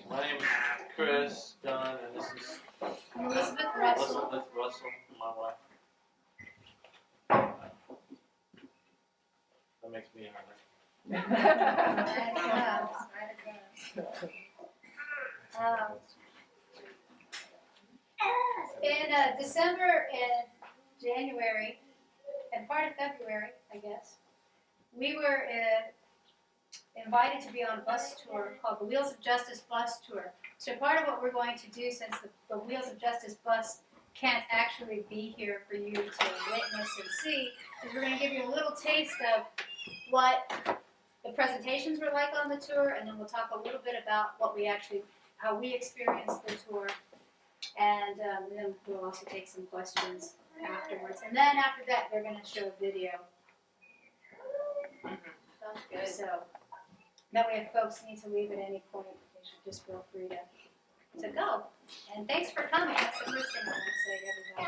My name is Chris Dunn, and this is Elizabeth Russell. Elizabeth Russell, my wife. That makes me In December and January, and part of February, I guess, we were invited to be on a bus tour called the Wheels of Justice Bus Tour. So part of what we're going to do, since the Wheels of Justice bus can't actually be here for you to witness and see, is we're going to give you a little taste of what the presentations were like on the tour, and then we'll talk a little bit about how we experienced the tour, and then we'll also take some questions afterwards. And then after that, they're going to show a video. Sounds good. So that way, if folks need to leave at any point, they should just feel free to go. And thanks for coming. That's the first thing I want to say to everybody.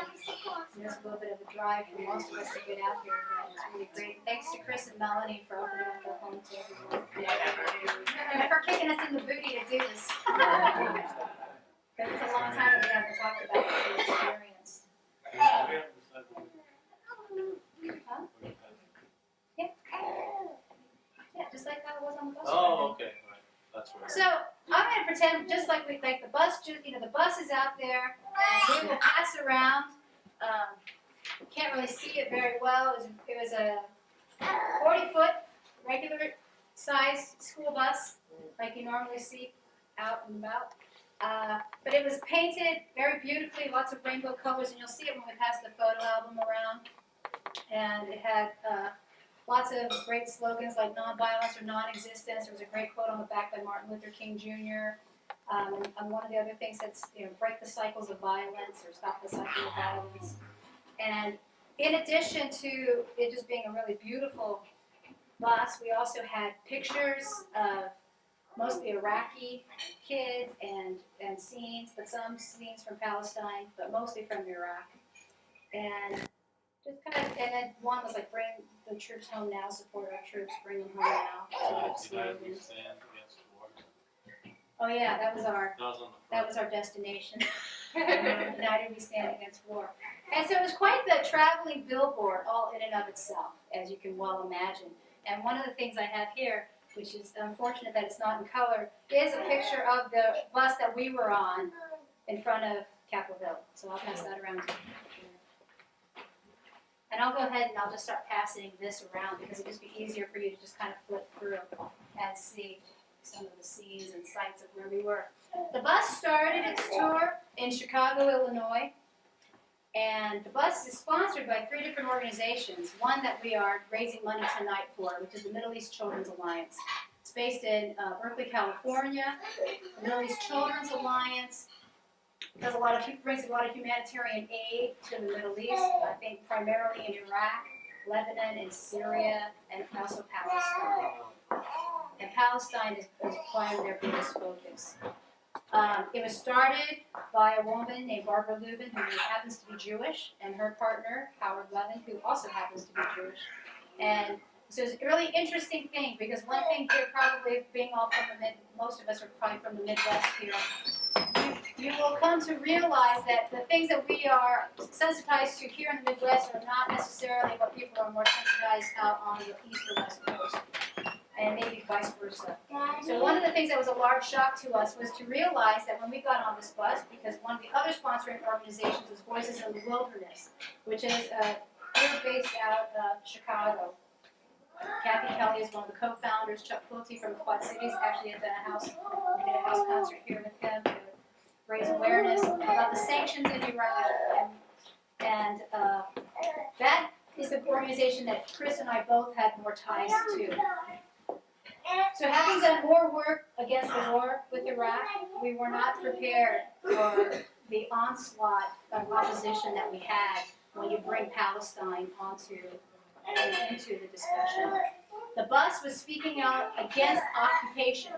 And there's a little bit of a drive for most of us to get out here, but it's really great. Thanks to Chris and Melanie for opening up their home to everyone. And for kicking us in the booty to do this. Because it's a long time that we haven't talked about the experience. Huh? Yeah, just like how it was on the bus. Oh, okay, right. That's right. So I'm going to pretend just like the bus. The bus is out there, and we will pass around. Can't really see it very well. It was a 40-foot regular size school bus, like you normally see out and about. But it was painted very beautifully, lots of rainbow colors, and you'll see it when we pass the photo album around. And it had lots of great slogans like nonviolence or non-existence. There was a great quote on the back by Martin Luther King Jr. And one of the other things that's, break the cycles of violence or stop the cycle of violence. And in addition to it just being a really beautiful bus, we also had pictures of mostly Iraqi kids and scenes, but some scenes from Palestine, but mostly from Iraq. And just kind of, and then one was like, bring the troops home now, support our troops, bring them home now. Oh yeah, that was our destination. United we stand against war. And so it was quite the traveling billboard all in and of itself, as you can well imagine. And one of the things I have here, which is unfortunate that it's not in color, is a picture of the bus that we were on in front of Capitol Hill. So I'll pass that around to you. And I'll go ahead and I'll just start passing this around because it'll just be easier for you to just kind of flip through and see some of the scenes and sights of where we were. The bus started its tour in Chicago, Illinois, and the bus is sponsored by 3 different organizations. One that we are raising money tonight for, which is the Middle East Children's Alliance. It's based in Berkeley, California. The Middle East Children's Alliance brings a lot of humanitarian aid to the Middle East, I think primarily in Iraq, Lebanon, and Syria, and also Palestine. And Palestine is by their biggest focus. It was started by a woman named Barbara Lubin, who happens to be Jewish, and her partner, Howard Levin, who also happens to be Jewish. And so it's a really interesting thing, because one thing here, probably being all from most of us are probably from the Midwest here, you will come to realize that the things that we are sensitized to here in the Midwest are not necessarily what people are more sensitized out on the East or West Coast, and maybe vice versa. So one of the things that was a large shock to us was to realize that when we got on this bus, because one of the other sponsoring organizations was Voices in the Wilderness, which is here based out of Chicago. Kathy Kelly is one of the co-founders. Chuck Pulte from the Quad Cities actually had done we did a house concert here with him to raise awareness about the sanctions in Iraq. And that is the organization that Chris and I both had more ties to. So having done more work against the war with Iraq, we were not prepared for the onslaught of opposition that we had when you bring Palestine into the discussion. The bus was speaking out against occupation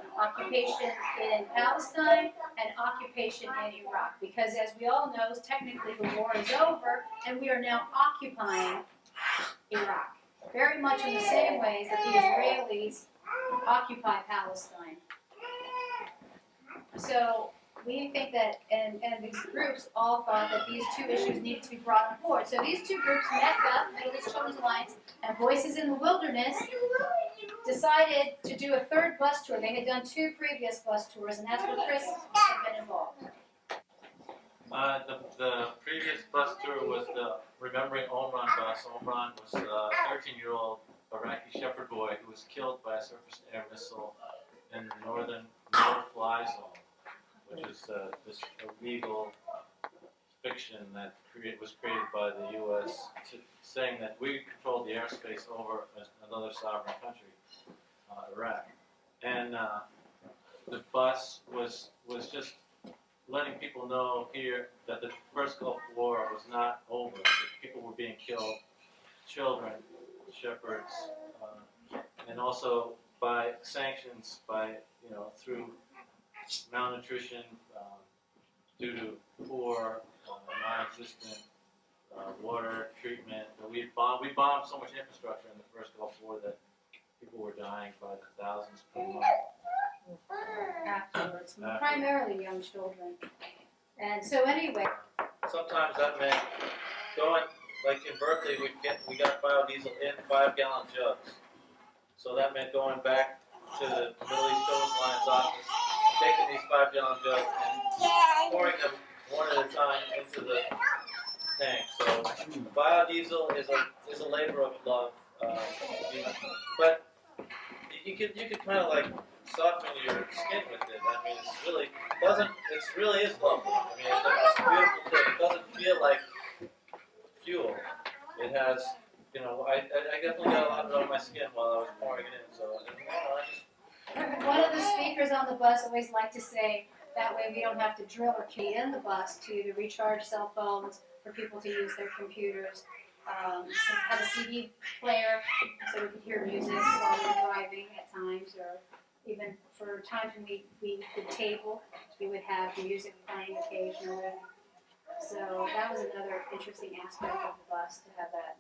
in Palestine and occupation in Iraq, because as we all know, technically the war is over and we are now occupying Iraq, very much in the same ways that the Israelis occupy Palestine. So we think that, and these groups all thought that these two issues needed to be brought on board. So these two groups, MECA, Middle East Children's Alliance, and Voices in the Wilderness, decided to do a third bus tour. They had done 2 previous bus tours, and that's where Chris had been involved. The previous bus tour was the Remembering Omran bus. Omran was a 13-year-old Iraqi shepherd boy who was killed by a surface-to-air missile in the northern no-fly zone, which is this illegal fiction that was created by the U.S. Saying that we controlled the airspace over another sovereign country, Iraq. And the bus was just letting people know here that the first Gulf War was not over, that people were being killed, children, shepherds, and also by sanctions, through malnutrition, due to poor, non-existent water treatment. We bombed so much infrastructure in the first Gulf War that people were dying by the thousands per month. Afterwards, primarily young children. And so anyway. Sometimes that meant going, like in Berkeley, we got biodiesel in 5-gallon jugs. So that meant going back to the Middle East Children's Alliance office, taking these 5-gallon jugs and pouring them one at a time into the tank. So biodiesel is a labor of love, but you could kind of like soften your skin with it. I mean, it really is lovely. I mean, it's a beautiful thing. It doesn't feel like fuel. It has, I definitely got a lot of it on my skin while I was pouring it in. So, One of the speakers on the bus always liked to say, that way we don't have to drill or key in the bus to recharge cell phones, for people to use their computers, to have a CD player so we could hear music while we were driving at times, or even for times when we could table, we would have music playing occasionally. So that was another interesting aspect of the bus, to have that.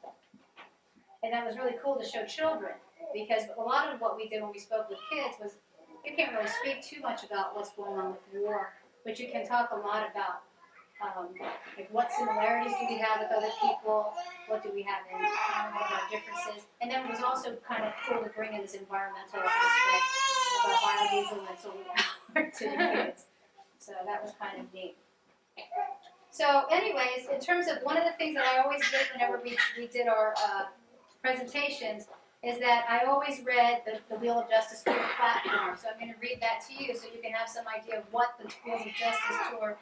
And that was really cool to show children, because a lot of what we did when we spoke with kids was, you can't really speak too much about what's going on with the war, but you can talk a lot about like what similarities do we have with other people, what do we have in common, what are our differences, and then it was also kind of cool to bring in this environmental aspect about biodiesel and solar power to the kids. So that was kind of neat. So anyways, in terms of one of the things that I always did whenever we did our presentations is that I always read the Wheel of Justice Tour platform. So I'm going to read that to you so you can have some idea of what the Wheel of Justice Tour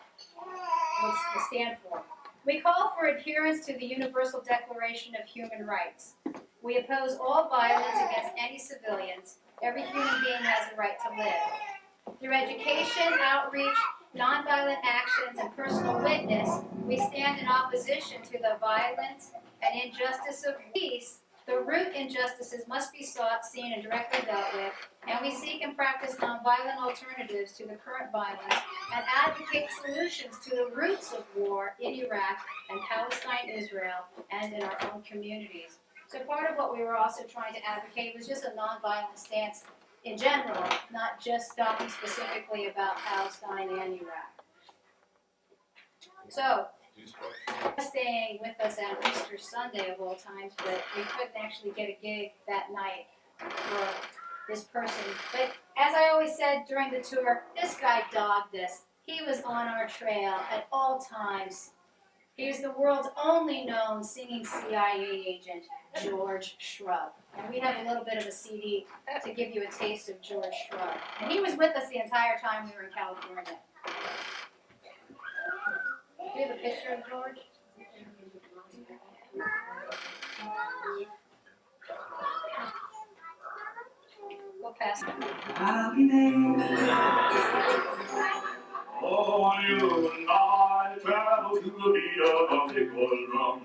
would stand for. We call for adherence to the Universal Declaration of Human Rights. We oppose all violence against any civilians. Every human being has a right to live. Through education, outreach, nonviolent actions, and personal witness, we stand in opposition to the violence and injustice of peace. The root injustices must be sought, seen, and directly dealt with, and we seek and practice nonviolent alternatives to the current violence and advocate solutions to the roots of war in Iraq and Palestine, Israel, and in our own communities. So part of what we were also trying to advocate was just a nonviolent stance in general, not just talking specifically about Palestine and Iraq. So, staying with us on Easter Sunday of all times, but we couldn't actually get a gig that night for this person. But as I always said during the tour, this guy dogged us. He was on our trail at all times. He was the world's only known singing CIA agent, George Shrub. And we have a little bit of a CD to give you a taste of George Shrub. And he was with us the entire time we were in California. Do you have a picture of George? We'll pass it. Happy day. Oh, you and I travel to the beat of a big old drum.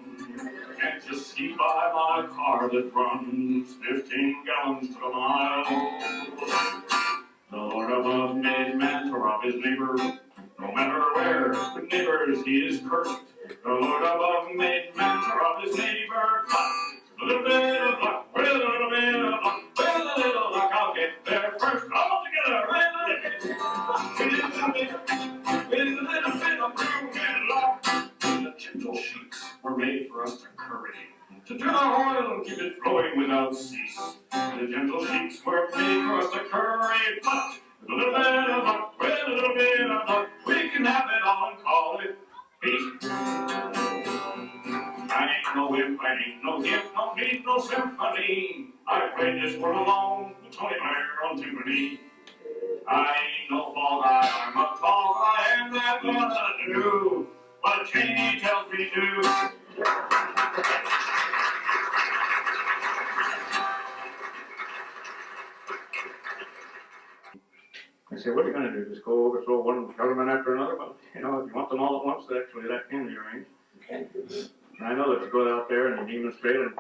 Can't you see by my car that runs 15 gallons to the mile? The Lord above made man to rob his neighbor. No matter where, with neighbors he is cursed. The Lord above made man to rob his neighbor. A little bit of luck, with a little bit of luck, with a little luck, I'll get there first. All together, With a little bit of room and love, the gentle sheets were made for us to curry, to turn our oil and keep it flowing without cease. The gentle sheets were made for us to curry, but with a little bit of luck, with a little bit of luck, we can have it all and call it peace. I ain't no wimp, I ain't no hip, no need no symphony. I played this one alone with Tony Blair on timpani. I ain't no fall guy, I'm a tall guy, and I'm gonna do what Cheney tells me to. I say, what are you going to do? Just go overthrow one government after another? Well, you know, if you want them all at once, actually, that can be arranged. And I know that you go out there and you demonstrate, and,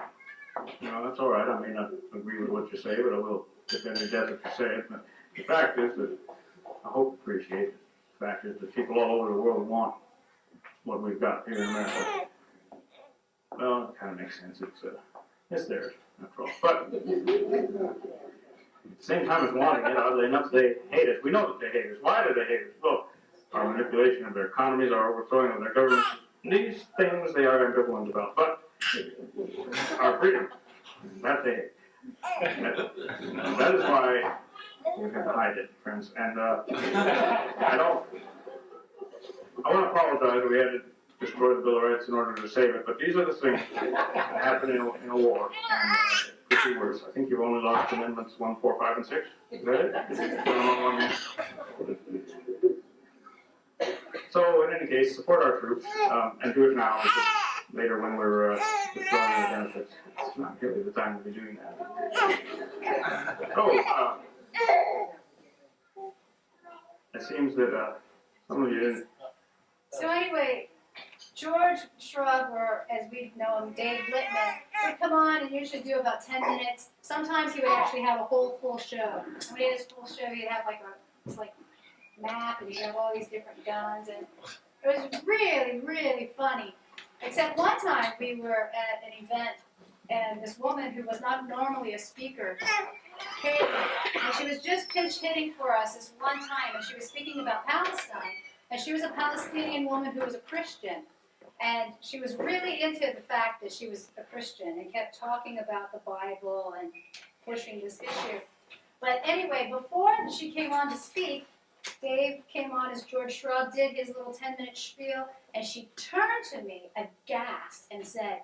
you know, that's all right. I may not agree with what you say, but I will defend your death if you say it. But the fact is that I hope you appreciate it. The fact is that people all over the world want what we've got here in America. Well, it kind of makes sense. It's theirs, after all. But at the same time as wanting it, oddly enough, they hate us. We know that they hate us. Why do they hate us? Well, our manipulation of their economies, our overthrowing of their governments, these things they are ambivalent about. But our freedom, that they hate. That is why we've had to hide it, friends. And I want to apologize. We had to destroy the Bill of Rights in order to save it. But these are the things that happen in a war. And, it could be worse. I think you've only lost amendments 1, 4, 5, and 6. Is that it? So, in any case, support our troops and do it now, because later when we're withdrawing the benefits, it's not really the time to be doing that. So, it seems that some of you didn't. So anyway, George Shrub, or as we know him, Dave Littman, would come on and usually do about 10 minutes. Sometimes he would actually have a whole full show. When he had his full show, he'd have this map, and he'd have all these different guns, and it was really, really funny. Except one time we were at an event, and this woman who was not normally a speaker came, and she was just pinch hitting for us this one time, and she was speaking about Palestine, and she was a Palestinian woman who was a Christian. And she was really into the fact that she was a Christian and kept talking about the Bible and pushing this issue. But anyway, before she came on to speak, Dave came on as George Shrub did his little 10-minute spiel, and she turned to me aghast and said,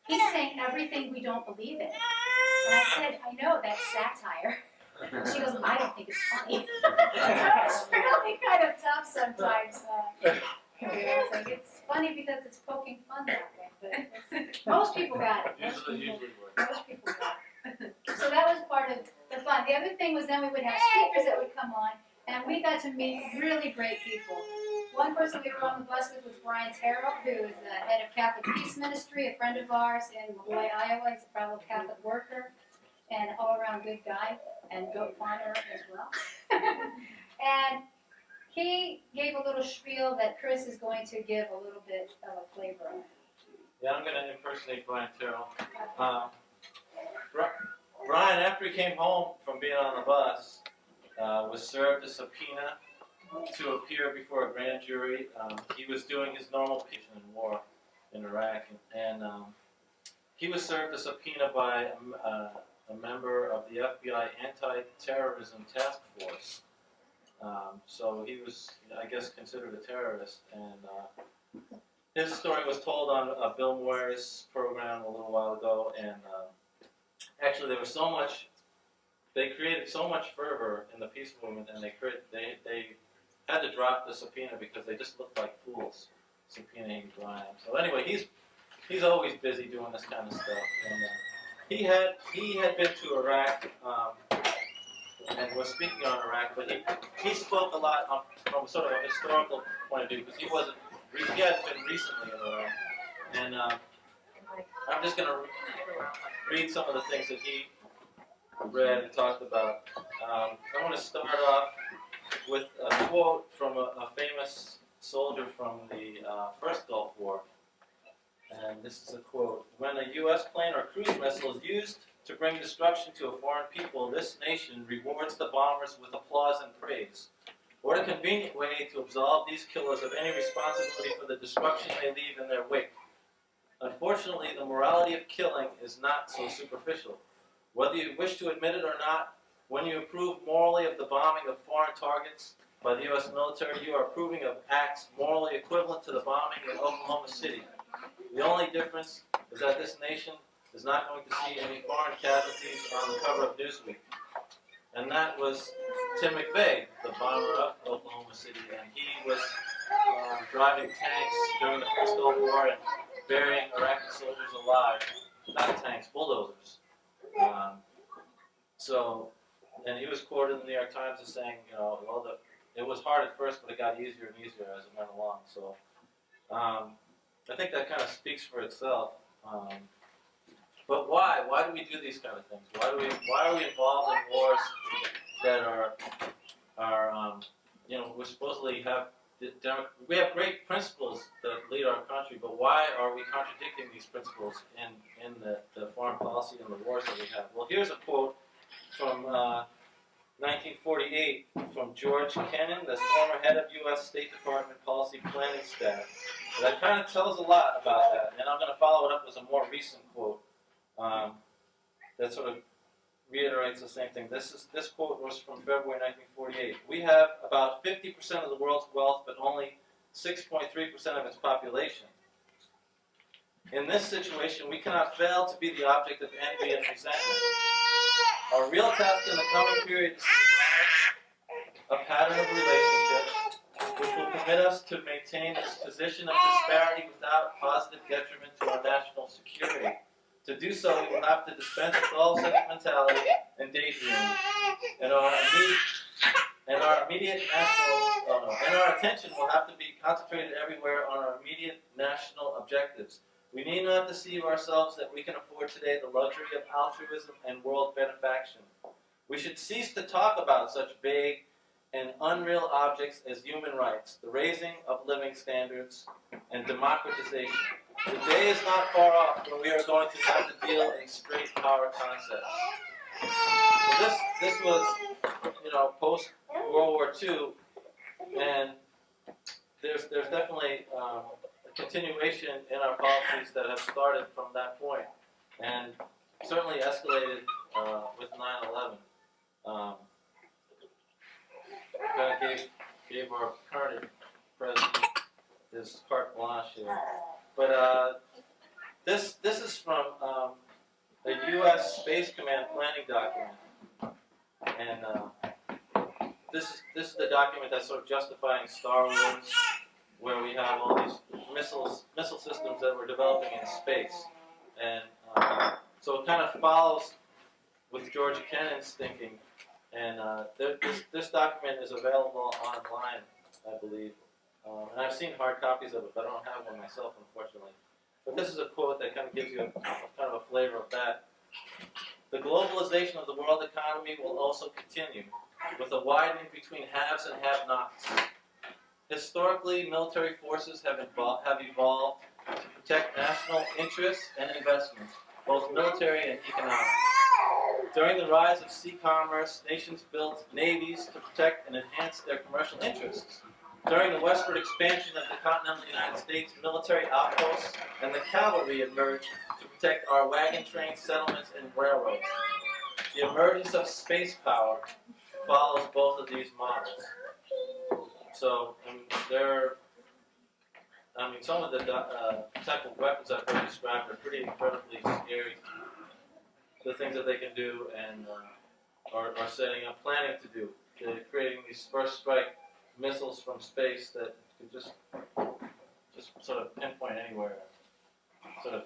"He's saying everything we don't believe in." And I said, "I know, that's satire." And she goes, "I don't think it's funny." It's really kind of tough sometimes. It's funny because it's poking fun that way, but most people got it. Most people got it. So that was part of the fun. The other thing was then we would have speakers that would come on, and we got to meet really great people. One person we were on the bus with was Brian Terrell, who is the head of Catholic Peace Ministry, a friend of ours in Malloy, Iowa. He's a fellow Catholic worker and all-around good guy, and goat farmer as well. And he gave a little spiel that Chris is going to give a little bit of a flavor of. Yeah, I'm going to impersonate Brian Terrell. Brian, after he came home from being on the bus, was served a subpoena to appear before a grand jury. He was doing his normal position in war in Iraq, and he was served a subpoena by a member of the FBI Anti-Terrorism Task Force. So he was, I guess, considered a terrorist, and his story was told on Bill Moyer's program a little while ago, and actually there was so much, they created so much fervor in the peace movement, and they had to drop the subpoena because they just looked like fools subpoenaing Brian. So anyway, he's always busy doing this kind of stuff, and he had been to Iraq. And was speaking on Iraq, but he spoke a lot from sort of a historical point of view, because he hadn't been recently in Iraq. And I'm just going to read some of the things that he read and talked about. I want to start off with a quote from a famous soldier from the first Gulf War. And this is a quote: "When a U.S. plane or cruise missile is used to bring destruction to a foreign people, this nation rewards the bombers with applause and praise. What a convenient way to absolve these killers of any responsibility for the destruction they leave in their wake. Unfortunately, the morality of killing is not so superficial. Whether you wish to admit it or not, when you approve morally of the bombing of foreign targets by the U.S. military, you are approving of acts morally equivalent to the bombing in Oklahoma City. The only difference is that this nation is not going to see any foreign casualties on the cover of Newsweek. And that was Tim McVeigh, the bomber of Oklahoma City, and he was driving tanks during the First Gulf War and burying Iraqi soldiers alive. Not tanks, bulldozers. And he was quoted in the New York Times as saying, it was hard at first, but it got easier and easier as it went along. So I think that kind of speaks for itself. But why? Why do we do these kind of things? Why are we involved in wars that are we supposedly have we have great principles that lead our country, but why are we contradicting these principles in the foreign policy and the wars that we have? Well, here's a quote from 1948 from George Kennan, the former head of U.S. State Department Policy Planning Staff. That kind of tells a lot about that, and I'm going to follow it up with a more recent quote that sort of reiterates the same thing. This quote was from February 1948. We have about 50% of the world's wealth, but only 6.3% of its population. In this situation, we cannot fail to be the object of envy and resentment. Our real task in the coming period is to develop a pattern of relationships which will permit us to maintain this position of disparity without positive detriment to our national security. To do so, we will have to dispense with all sentimentality and daydreaming, and our attention will have to be concentrated everywhere on our immediate national objectives. We need not deceive ourselves that we can afford today the luxury of altruism and world benefaction. We should cease to talk about such vague and unreal objects as human rights, the raising of living standards, and democratization. The day is not far off when we are going to have to deal in straight power concepts. So this was, post World War II, and there's definitely a continuation in our policies that have started from that point, and certainly escalated with 9/11. Kind of gave our current president his carte blanche here. But this is from a U.S. Space Command planning document, and this is the document that's sort of justifying Star Wars, where we have all these missile systems that we're developing in space, and so it kind of follows with George Kennan's thinking, and this document is available online, I believe. And I've seen hard copies of it, but I don't have one myself, unfortunately. But this is a quote that kind of gives you kind of a flavor of that. The globalization of the world economy will also continue, with a widening between haves and have-nots. Historically, military forces have evolved to protect national interests and investments, both military and economic. During the rise of sea commerce, nations built navies to protect and enhance their commercial interests. During the westward expansion of the continental United States, military outposts and the cavalry emerged to protect our wagon trains, settlements, and railroads. The emergence of space power follows both of these models. So, some of the type of weapons I've heard described are pretty incredibly scary. The things that they can do and are setting up, planning to do. They're creating these first strike missiles from space that could just sort of pinpoint anywhere, sort of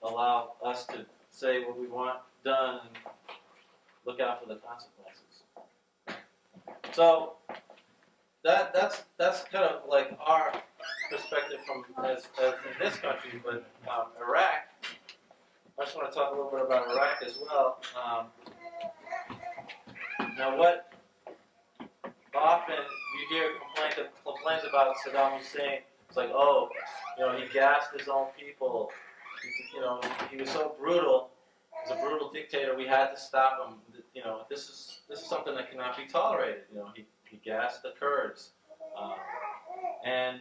allow us to say what we want done and look out for the consequences. So that's kind of like our perspective from as in this country, but Iraq. I just want to talk a little bit about Iraq as well. Now, what often you hear complaints about Saddam Hussein. It's like, he gassed his own people. He was so brutal. was a brutal dictator. We had to stop him. You know, this is something that cannot be tolerated. You know, he gassed the Kurds, and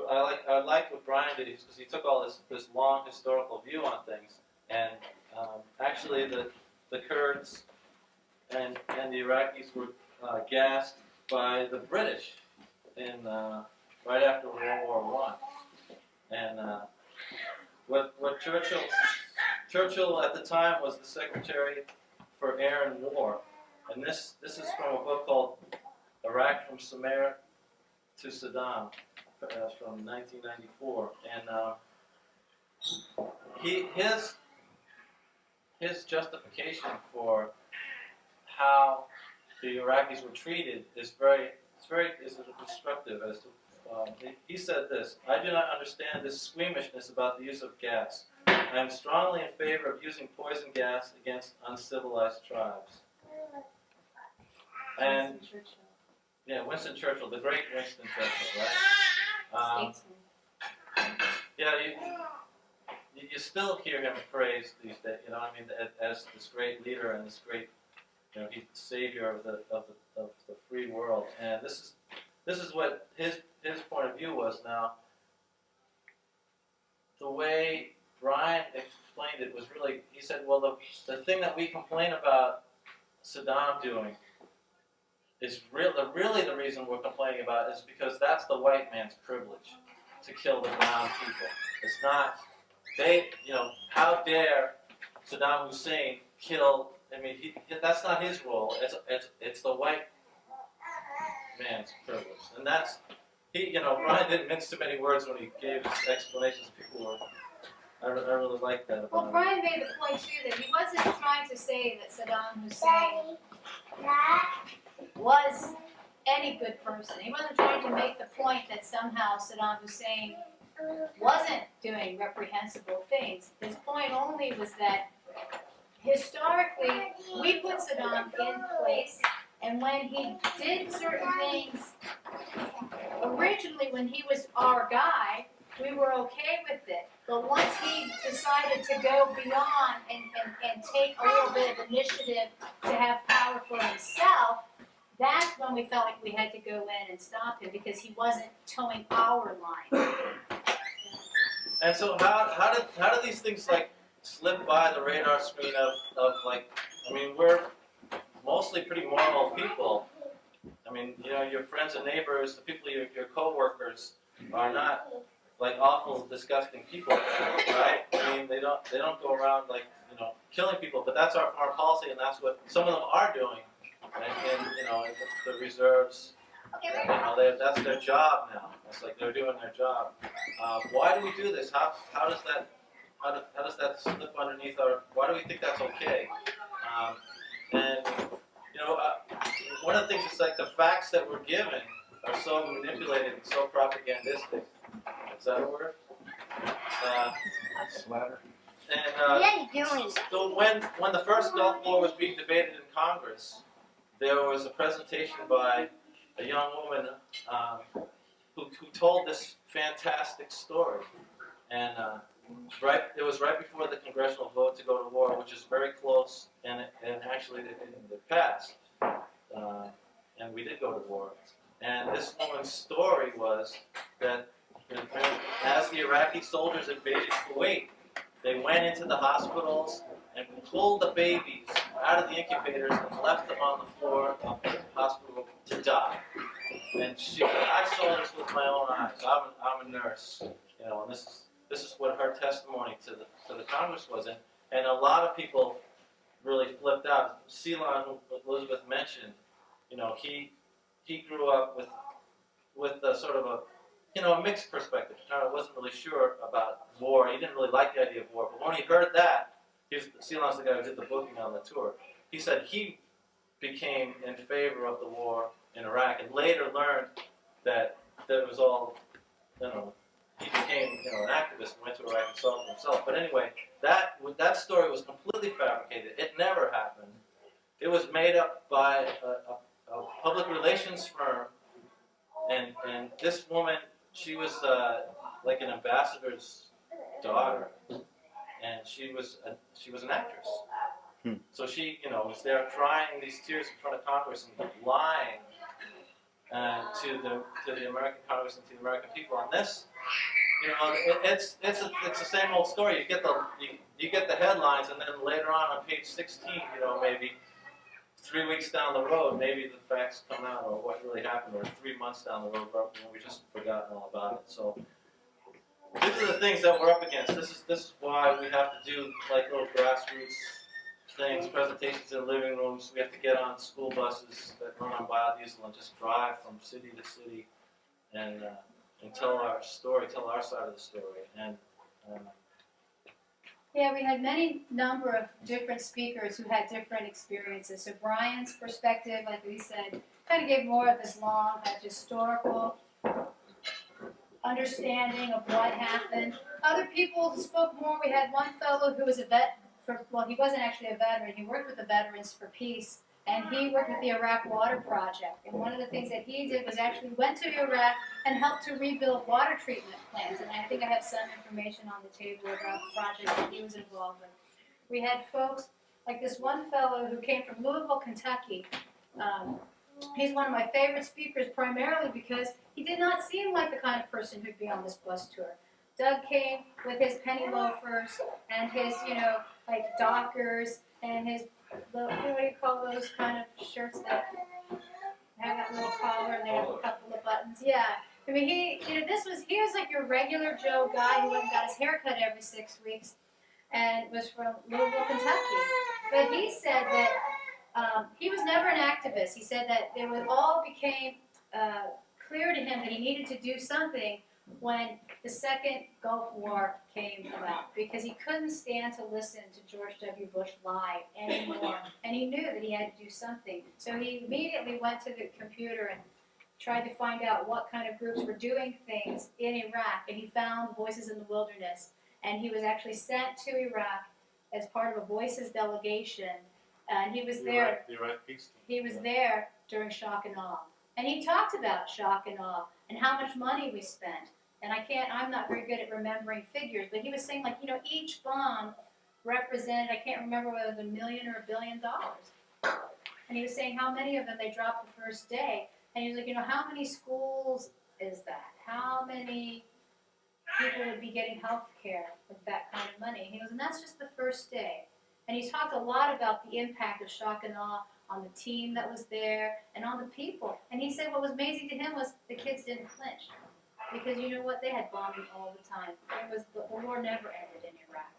I like what Brian did because he took all this long historical view on things, and actually the Kurds and the Iraqis were gassed by the British in right after World War I, and what Churchill at the time was the Secretary for Air and War, and this is from a book called Iraq from Sumer to Saddam from 1994, and his justification for how the Iraqis were treated is very instructive. As to he said this: "I do not understand this squeamishness about the use of gas. I am strongly in favor of using poison gas against uncivilized tribes." And yeah, Winston Churchill, the great Winston Churchill, right? Yeah, you still hear him praised these days. You know, I mean, as this great leader and this great, you know, he's the savior of the free world. And this is what his point of view was. Now, the way Brian explained it was really, he said, well, the thing that we complain about Saddam doing is really the reason we're complaining about is because that's the white man's privilege to kill the brown people. It's not, you know, how dare Saddam Hussein kill, I mean, that's not his role, it's the white man's privilege. And that's, you know, Brian didn't mince too many words when he gave his explanations. People were, I really like that about Well, him. Brian made the point too that he wasn't trying to say that Saddam Hussein was any good person. He wasn't trying to make the point that somehow Saddam Hussein wasn't doing reprehensible things. His point only was that historically we put Saddam in place, and when he did certain things, originally when he was our guy, we were okay with it. But once he decided to go beyond and take a little bit of initiative to have power for himself, that's when we felt like we had to go in and stop him because he wasn't towing our line. And so how did these things like slip by the radar screen of like, I mean, we're mostly pretty moral people. I mean, you know, your friends and neighbors, the people, your co-workers are not like awful, disgusting people, right? I mean, they don't go around like, you know, killing people, but that's our foreign policy, and that's what some of them are doing. And you know, the reserves, you know, that's their job now. It's like they're doing their job. Why do we do this? How does that slip underneath our? Why do we think that's okay? And you know, one of the things is like the facts that we're given are so manipulated and so propagandistic. Is that a word? Slatter. And so when the first Gulf War was being debated in Congress, there was a presentation by a young woman who told this fantastic story, and it was right before the congressional vote to go to war, which is very close, and actually it passed, and we did go to war. And this woman's story was that as the Iraqi soldiers invaded Kuwait, they went into the hospitals and pulled the babies out of the incubators and left them on the floor of the hospital to die. And she said, "I saw this with my own eyes. I'm a nurse, you know." And this is what her testimony to the Congress was. And a lot of people really flipped out. Ceylon, who Elizabeth mentioned, you know, he grew up with a sort of a mixed perspective. He kind of wasn't really sure about war. He didn't really like the idea of war. But when he heard that, Ceylon's the guy who did the booking on the tour. He said he became in favor of the war in Iraq, and later learned that it was all, you know, he became, you know, an activist and went to Iraq and saw it himself. But anyway, that story was completely fabricated. It never happened. It was made up by a public relations firm, and this woman, she was like an ambassador's daughter, and she was an actress. So she, was there crying these tears in front of Congress and lying to the American Congress and to the American people on this. It's the same old story. You get the headlines, and then later on page 16, maybe 3 weeks down the road, maybe the facts come out, or what really happened, or 3 months down the road, we just forgotten all about it. So these are the things that we're up against. This is why we have to do like little grassroots things, presentations in living rooms. We have to get on school buses that run on biodiesel and just drive from city to city and tell our story, tell our side of the story. And yeah, we had many number of different speakers who had different experiences. So Brian's perspective, like we said, kind of gave more of this long, historical understanding of what happened. Other people spoke more. We had one fellow who was a vet. He wasn't actually a veteran. He worked with the Veterans for Peace, and he worked with the Iraq Water Project. And one of the things that he did was actually went to Iraq and helped to rebuild water treatment plants. And I think I have some information on the table about the project that he was involved with. We had folks like this one fellow who came from Louisville, Kentucky. He's one of my favorite speakers, primarily because he did not seem like the kind of person who'd be on this bus tour. Doug came with his penny loafers and his, like Dockers and his, what do you call those kind of shirts that have that little collar and they have a couple of buttons? Yeah. I mean, he was like your regular Joe guy who went and got his hair cut every 6 weeks and was from Louisville, Kentucky. But he said that he was never an activist. He said that it all became clear to him that he needed to do something when the second Gulf War came about, because he couldn't stand to listen to George W. Bush lie anymore, and he knew that he had to do something. So he immediately went to the computer and tried to find out what kind of groups were doing things in Iraq, and he found Voices in the Wilderness, and he was actually sent to Iraq as part of a Voices delegation, and he was there. The Iraq peace team. He was there during shock and awe, and he talked about shock and awe and how much money we spent. And I'm not very good at remembering figures, but he was saying, like, each bomb represented, I can't remember whether it was $1 million or $1 billion. And he was saying how many of them they dropped the first day. And he was like, how many schools is that? How many people would be getting health care with that kind of money? And he goes, and that's just the first day. And he talked a lot about the impact of shock and awe on the team that was there and on the people. And he said what was amazing to him was the kids didn't flinch. Because you know what? They had bombing all the time. The war never ended in Iraq.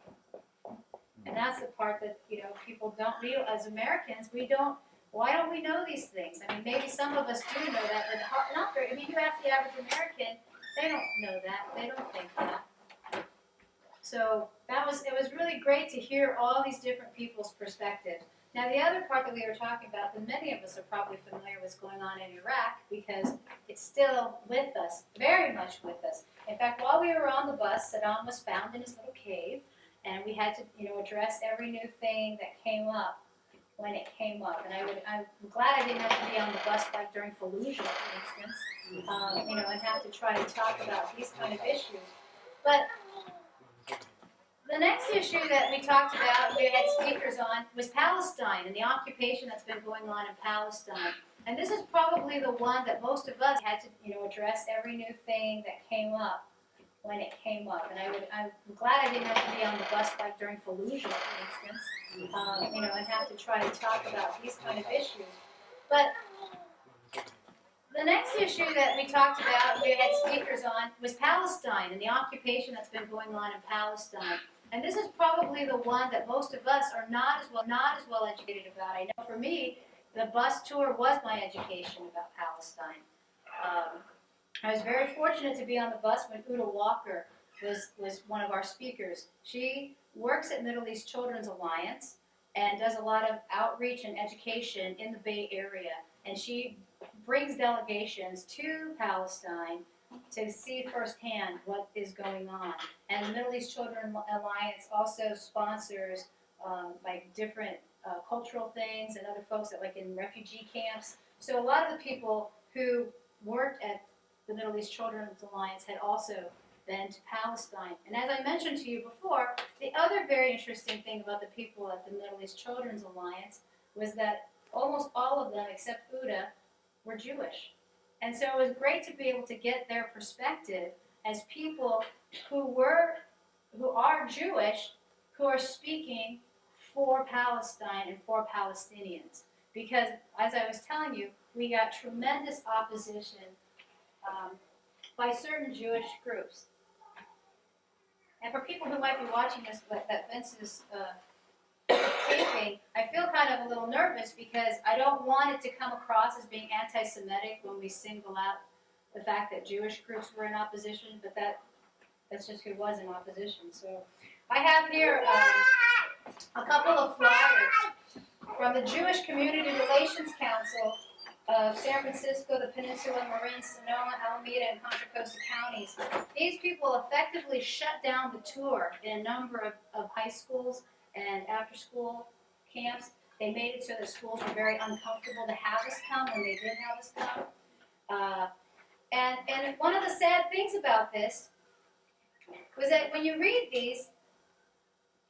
And that's the part that, people don't realize. As Americans, why don't we know these things? I mean, maybe some of us do know that, but not very. I mean, you ask the average American, they don't know that. They don't think that. So it was really great to hear all these different people's perspectives. Now, the other part that we were talking about, that many of us are probably familiar with what's going on in Iraq, because it's still with us, very much with us. In fact, while we were on the bus, Saddam was found in his little cave, and we had to, address every new thing that came up when it came up. And I'm glad I didn't have to be on the bus like during Fallujah, for instance, and have to try to talk about these kind of issues. But the next issue that we talked about, we had speakers on, was Palestine and the occupation that's been going on in Palestine. And this is probably the one that most of us had to, address every new thing that came up when it came up. And I'm glad I didn't have to be on the bus like during Fallujah, for instance, and have to try to talk about these kind of issues. But the next issue that we talked about, we had speakers on, was Palestine and the occupation that's been going on in Palestine. And this is probably the one that most of us are not as well educated about. I know for me, the bus tour was my education about Palestine. I was very fortunate to be on the bus when Uta Walker was one of our speakers. She works at Middle East Children's Alliance and does a lot of outreach and education in the Bay Area. And she brings delegations to Palestine to see firsthand what is going on. And the Middle East Children's Alliance also sponsors like different cultural things and other folks that like in refugee camps. So a lot of the people who worked at the Middle East Children's Alliance had also been to Palestine. And as I mentioned to you before, the other very interesting thing about the people at the Middle East Children's Alliance was that almost all of them, except Uda, were Jewish. And so it was great to be able to get their perspective as people who are Jewish, who are speaking for Palestine and for Palestinians. Because, as I was telling you, we got tremendous opposition by certain Jewish groups. And for people who might be watching this, that Vince is taping, I feel kind of a little nervous because I don't want it to come across as being anti-Semitic when we single out the fact that Jewish groups were in opposition, but that's just who was in opposition. So I have here a couple of flyers from the Jewish Community Relations Council of San Francisco, the Peninsula, Marin, Sonoma, Alameda, and Contra Costa counties. These people effectively shut down the tour in a number of high schools and after-school camps. They made it so that schools were very uncomfortable to have us come when they did have us come. And one of the sad things about this was that when you read these,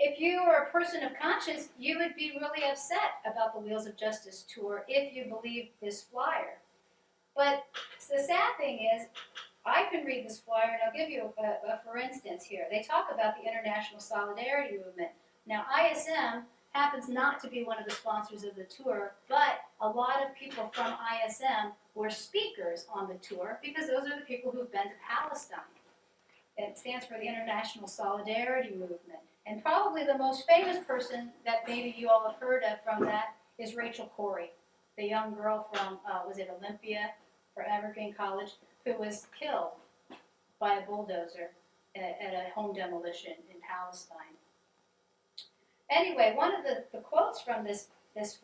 if you were a person of conscience, you would be really upset about the Wheels of Justice tour if you believed this flyer. But the sad thing is, I can read this flyer, and I'll give you a for instance here. They talk about the International Solidarity Movement. Now, ISM happens not to be one of the sponsors of the tour, but a lot of people from ISM were speakers on the tour because those are the people who've been to Palestine. It stands for the International Solidarity Movement. And probably the most famous person that maybe you all have heard of from that is Rachel Corrie, the young girl from, was it Olympia or Evergreen College, who was killed by a bulldozer at a home demolition in Palestine. Anyway, one of the quotes from this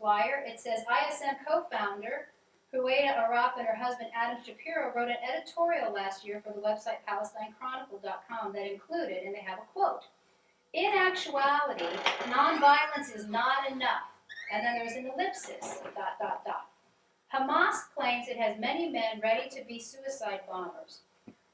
flyer, it says, ISM co-founder Huwaida Araf and her husband Adam Shapiro wrote an editorial last year for the website PalestineChronicle.com that included, and they have a quote, in actuality, nonviolence is not enough. And then there's an ellipsis, ... Hamas claims it has many men ready to be suicide bombers.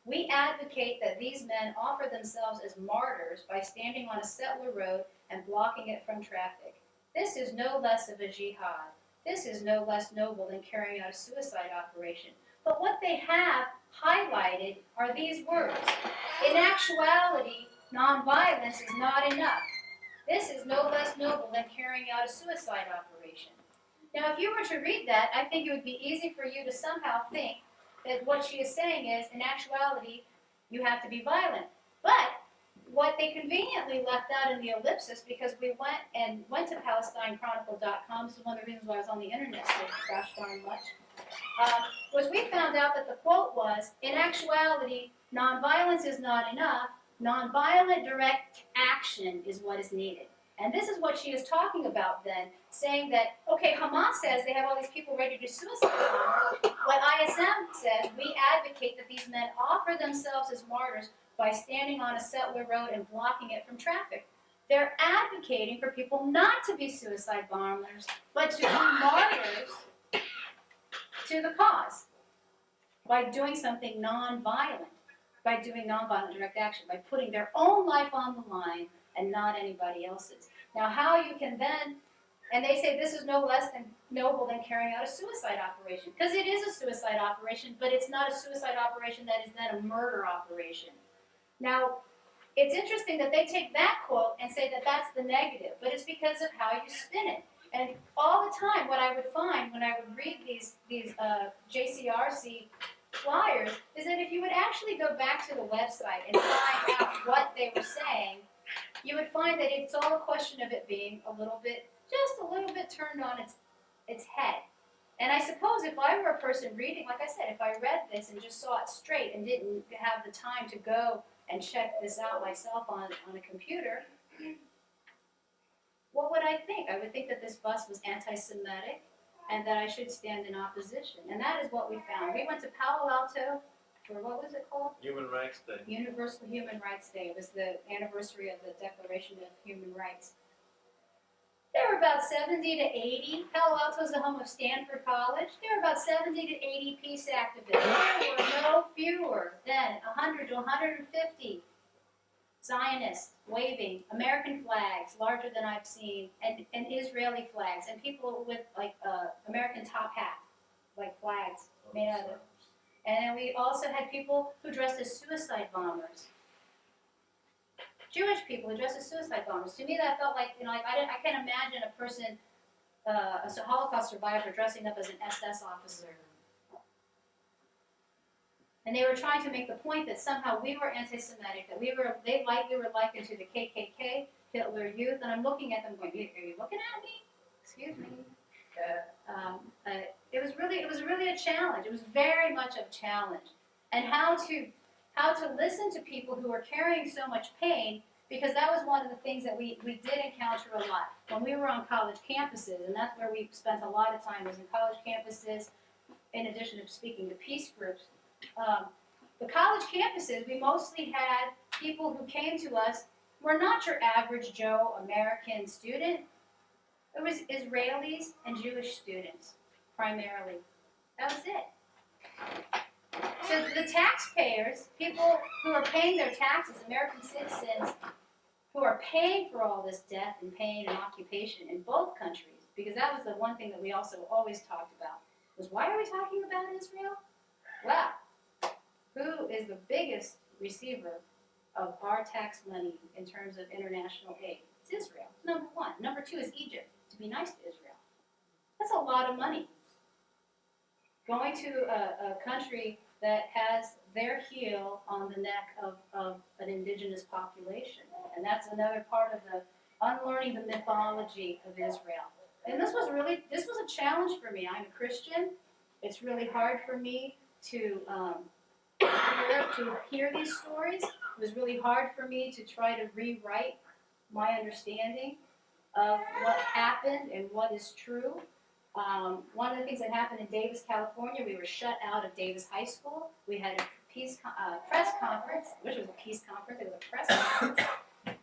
We advocate that these men offer themselves as martyrs by standing on a settler road and blocking it from traffic. This is no less of a jihad. This is no less noble than carrying out a suicide operation. But what they have highlighted are these words. In actuality, nonviolence is not enough. This is no less noble than carrying out a suicide operation. Now, if you were to read that, I think it would be easy for you to somehow think that what she is saying is, in actuality, you have to be violent. But what they conveniently left out in the ellipsis, because we went to PalestineChronicle.com, this is one of the reasons why I was on the internet so gosh darn much, was we found out that the quote was, in actuality, nonviolence is not enough, nonviolent direct action is what is needed. And this is what she is talking about then, saying that, okay, Hamas says they have all these people ready to suicide bombers. What ISM says, we advocate that these men offer themselves as martyrs by standing on a settler road and blocking it from traffic. They're advocating for people not to be suicide bombers, but to be martyrs to the cause by doing something nonviolent, by doing nonviolent direct action, by putting their own life on the line and not anybody else's. Now, how you can then, and they say this is no less than noble than carrying out a suicide operation, because it is a suicide operation, but it's not a suicide operation that is then a murder operation. Now, it's interesting that they take that quote and say that that's the negative, but it's because of how you spin it. And all the time, what I would find when I would read these JCRC flyers is that if you would actually go back to the website and find out what they were saying, you would find that it's all a question of it being just a little bit turned on its head. And I suppose if I were a person reading, like I said, if I read this and just saw it straight and didn't have the time to go and check this out myself on a computer, what would I think? I would think that this bus was anti-Semitic and that I should stand in opposition. And that is what we found. We went to Palo Alto for, what was it called? Human Rights Day. Universal Human Rights Day. It was the anniversary of the Declaration of Human Rights. There were about 70 to 80. Palo Alto is the home of Stanford College. There were about 70 to 80 peace activists. There were no fewer than 100 to 150 Zionists waving American flags larger than I've seen, and Israeli flags, and people with like American top hat, like flags made out of. And then we also had people who dressed as suicide bombers. Jewish people who dressed as suicide bombers. To me, that felt like, you know, like I can't imagine a person, a Holocaust survivor, dressing up as an SS officer. And they were trying to make the point that somehow we were anti-Semitic, that we were likened to the KKK, Hitler Youth. And I'm looking at them going, "Are you looking at me? Excuse me." It was really a challenge. It was very much a challenge, and how to listen to people who were carrying so much pain, because that was one of the things that we did encounter a lot when we were on college campuses, and that's where we spent a lot of time, was in college campuses, in addition to speaking to peace groups. The college campuses, we mostly had people who came to us, were not your average Joe American student. It was Israelis and Jewish students, primarily. That was it. So the taxpayers, people who are paying their taxes, American citizens, who are paying for all this death and pain and occupation in both countries, because that was the one thing that we also always talked about, was why are we talking about Israel? Well, who is the biggest receiver of our tax money in terms of international aid? It's Israel, number one. Number two is Egypt, to be nice to Israel. That's a lot of money. Going to a country that has their heel on the neck of an indigenous population. And that's another part of the unlearning the mythology of Israel. And this was a challenge for me. I'm a Christian. It's really hard for me to hear these stories. It was really hard for me to try to rewrite my understanding of what happened and what is true. One of the things that happened in Davis, California, we were shut out of Davis High School. We had a press conference, which was a peace conference, it was a press conference.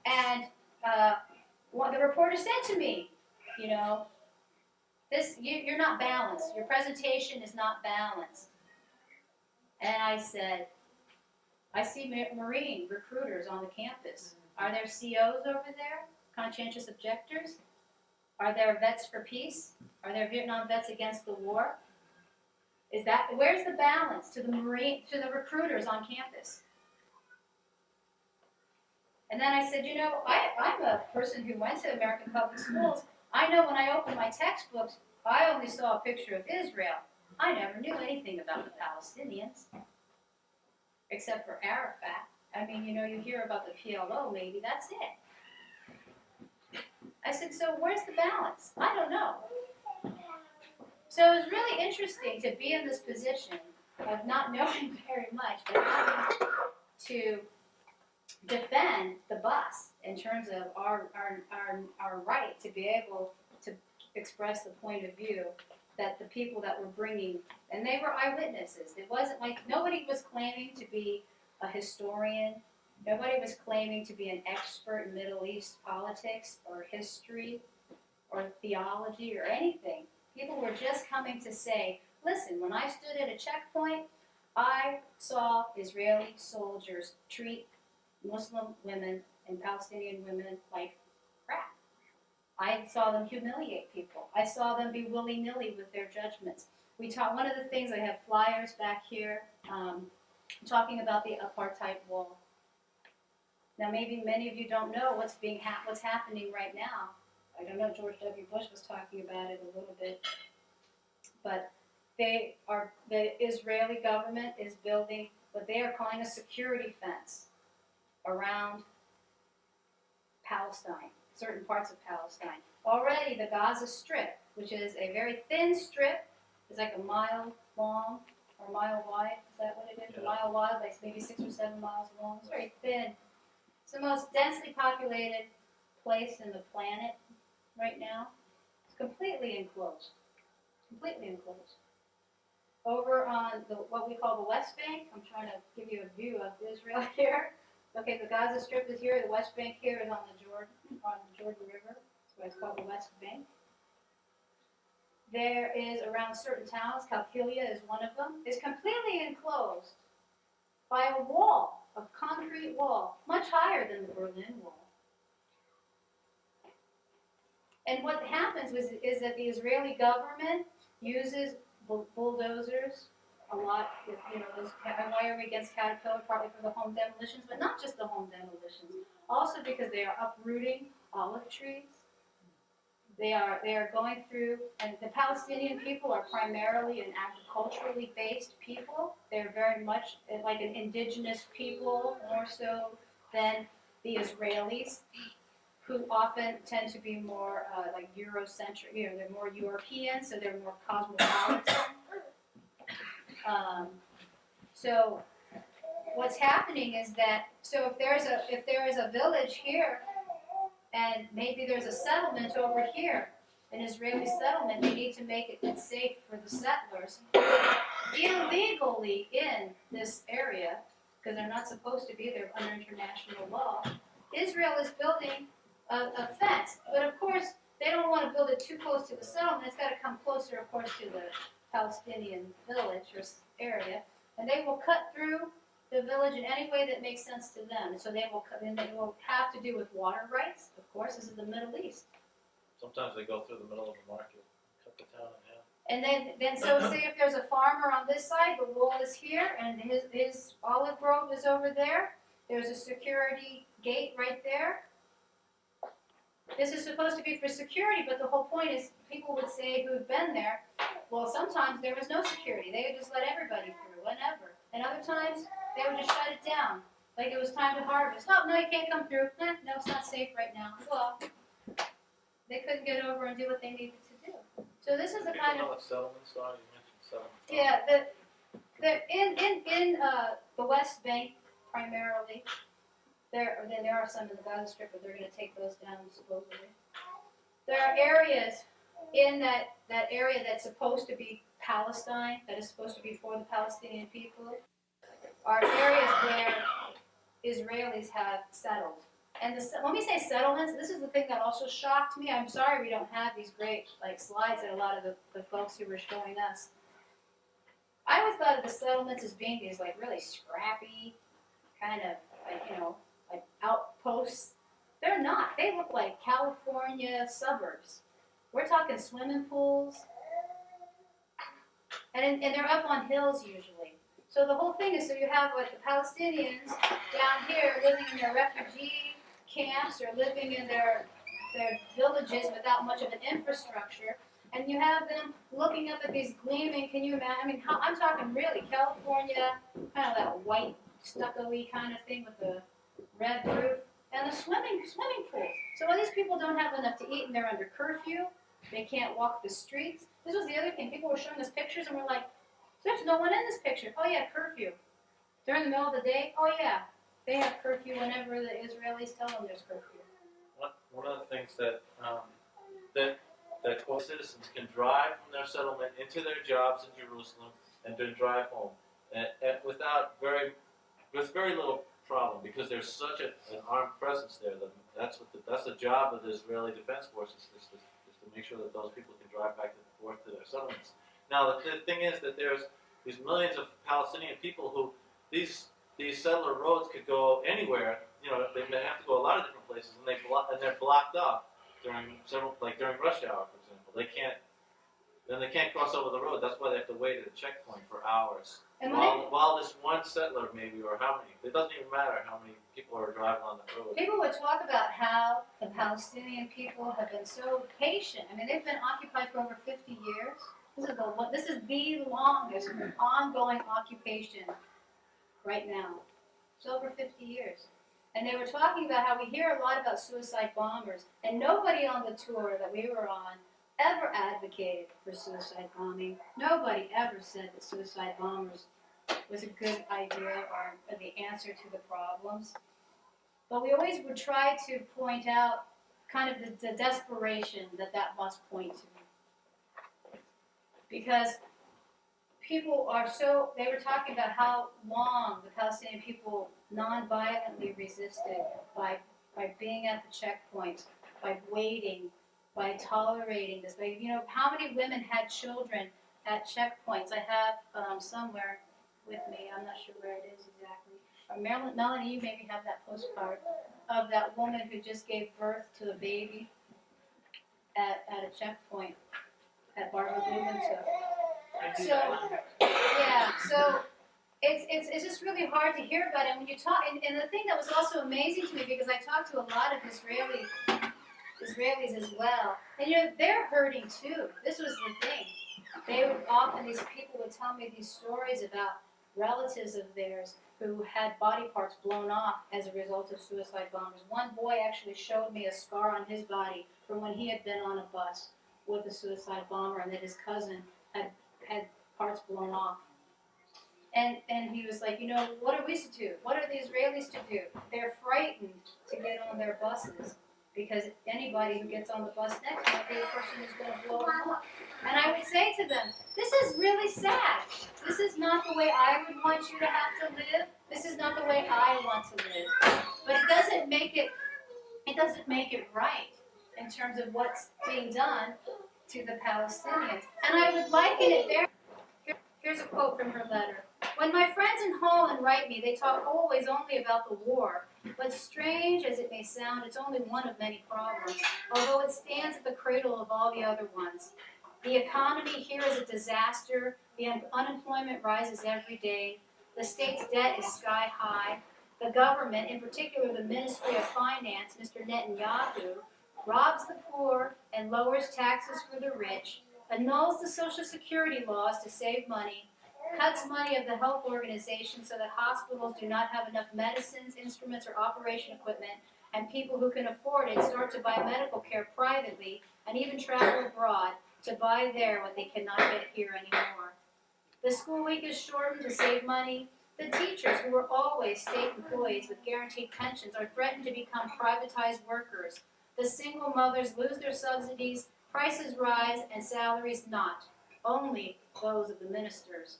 And the reporter said to me, you know, you're not balanced. Your presentation is not balanced. And I said, I see Marine recruiters on the campus. Are there COs over there? Conscientious objectors? Are there vets for peace? Are there Vietnam vets against the war? Where's the balance to the recruiters on campus? And then I said, you know, I'm a person who went to American public schools. I know when I opened my textbooks, I only saw a picture of Israel. I never knew anything about the Palestinians, except for Arafat. I mean, you know, you hear about the PLO, maybe, that's it. I said, so where's the balance? I don't know. So it was really interesting to be in this position of not knowing very much, but having to defend the bus in terms of our right to be able to express the point of view that the people that were bringing, and they were eyewitnesses. It wasn't like, nobody was claiming to be a historian. Nobody was claiming to be an expert in Middle East politics or history or theology or anything. People were just coming to say, listen, when I stood at a checkpoint, I saw Israeli soldiers treat Muslim women and Palestinian women like crap. I saw them humiliate people. I saw them be willy-nilly with their judgments. One of the things, I have flyers back here talking about the apartheid wall. Now, maybe many of you don't know what's happening right now. I don't know, George W. Bush was talking about it a little bit. But the Israeli government is building what they are calling a security fence around Palestine, certain parts of Palestine. Already the Gaza Strip, which is a very thin strip, is like a mile long or a mile wide. Is that what it is? Yeah. A mile wide, like maybe 6 or 7 miles long. It's very thin. It's the most densely populated place in the planet right now. It's completely enclosed. Completely enclosed. Over on what we call the West Bank, I'm trying to give you a view of Israel here. Okay, the Gaza Strip is here. The West Bank here is on the Jordan River. That's why it's called the West Bank. There is around certain towns, Qalqilia is one of them. It's completely enclosed by a wall, a concrete wall, much higher than the Berlin Wall. And what happens is that the Israeli government uses bulldozers a lot. Those wire against Caterpillar, partly for the home demolitions, but not just the home demolitions. Also because they are uprooting olive trees. They are going through, and the Palestinian people are primarily an agriculturally based people. They're very much like an indigenous people, more so than the Israelis, who often tend to be more like Eurocentric. They're more European, so they're more cosmopolitan. So what's happening is that, so if there is a village here, and maybe there's a settlement over here, an Israeli settlement, they need to make it safe for the settlers illegally in this area, because they're not supposed to be there under international law. Israel is building a fence, but of course they don't want to build it too close to the settlement. It's got to come closer, of course, to the Palestinian village or area, and they will cut through the village in any way that makes sense to them. So they will have to do with water rights. Of course, this is the Middle East. Sometimes they go through the middle of the market, cut the town in half. And then so say if there's a farmer on this side, the wall is here, and his olive grove is over there. There's a security gate right there. This is supposed to be for security, but the whole point is people would say who've been there, well, sometimes there was no security. They would just let everybody through, whenever. And other times, they would just shut it down. Like it was time to harvest. Oh, no, you can't come through. No, it's not safe right now. Well, they couldn't get over and do what they needed to do. So this is the People kind know of... what settlements are? You mentioned settlements. Yeah, in the West Bank, primarily, there are some in the Gaza Strip, but they're going to take those down supposedly. There are areas in that area that's supposed to be Palestine, that is supposed to be for the Palestinian people, are areas where Israelis have settled. And when we say settlements, this is the thing that also shocked me. I'm sorry we don't have these great slides that a lot of the folks who were showing us. I always thought of the settlements as being these really scrappy, kind of like outposts. They're not. They look like California suburbs. We're talking swimming pools, and they're up on hills usually. So the whole thing is, so you have the Palestinians down here living in their refugee camps or living in their villages without much of an infrastructure, and you have them looking up at these gleaming, can you imagine, I'm talking really California, kind of that white stucco-y kind of thing with the red roof, and the swimming pool. So when these people don't have enough to eat and they're under curfew, they can't walk the streets. This was the other thing. People were showing us pictures and we're like, there's no one in this picture. Oh yeah, curfew. During the middle of the day, oh yeah, they have curfew whenever the Israelis tell them there's curfew. One of the things that citizens can drive from their settlement into their jobs in Jerusalem and then drive home, and with very little problem, because there's such an armed presence there. That's the job of the Israeli Defense Forces is to make sure that those people can drive back and forth to their settlements. Now the thing is that there's these millions of Palestinian people who these settler roads could go anywhere. They may have to go a lot of different places, and they're blocked off during rush hour, for example. They can't cross over the road. That's why they have to wait at a checkpoint for hours. And while this one settler maybe, or how many, it doesn't even matter how many people are driving on the road. people would talk about how the Palestinian people have been so patient. They've been occupied for over 50 years. This is the longest ongoing occupation right now. It's over 50 years. And they were talking about how we hear a lot about suicide bombers, and nobody on the tour that we were on ever advocated for suicide bombing. Nobody ever said that suicide bombers was a good idea or the answer to the problems. But we always would try to point out kind of the desperation that must point to. Because people they were talking about how long the Palestinian people non-violently resisted by being at the checkpoints, by waiting, by tolerating this. How many women had children at checkpoints? I have somewhere with me. I'm not sure where it is exactly. Or Melanie, you maybe have that postcard of that woman who just gave birth to a baby at a checkpoint at Barbara Blumenthal. So, yeah, so it's just really hard to hear about it. And when you talk, and the thing that was also amazing to me, because I talked to a lot of Israelis as well, and they're hurting too. This was the thing. These people would tell me these stories about relatives of theirs who had body parts blown off as a result of suicide bombers. One boy actually showed me a scar on his body from when he had been on a bus with a suicide bomber, and that his cousin had parts blown off. And he was like, what are we to do? What are the Israelis to do? They're frightened to get on their buses because anybody who gets on the bus next might be the person who's going to blow them up. And I would say to them, this is really sad. This is not the way I would want you to have to live. This is not the way I want to live. But it doesn't make it right in terms of what's being done to the Palestinians. And I would liken it there. Here's a quote from her letter. When my friends in Holland write me, they talk always only about the war. But strange as it may sound, it's only one of many problems, although it stands at the cradle of all the other ones. The economy here is a disaster. The unemployment rises every day. The state's debt is sky high. The government, in particular the Ministry of Finance, Mr. Netanyahu, robs the poor and lowers taxes for the rich, annuls the Social Security laws to save money, cuts money of the health organization so that hospitals do not have enough medicines, instruments, or operation equipment, and people who can afford it start to buy medical care privately and even travel abroad to buy there what they cannot get here anymore. The school week is shortened to save money. The teachers, who were always state employees with guaranteed pensions, are threatened to become privatized workers. The single mothers lose their subsidies, prices rise, and salaries not. Only those of the ministers,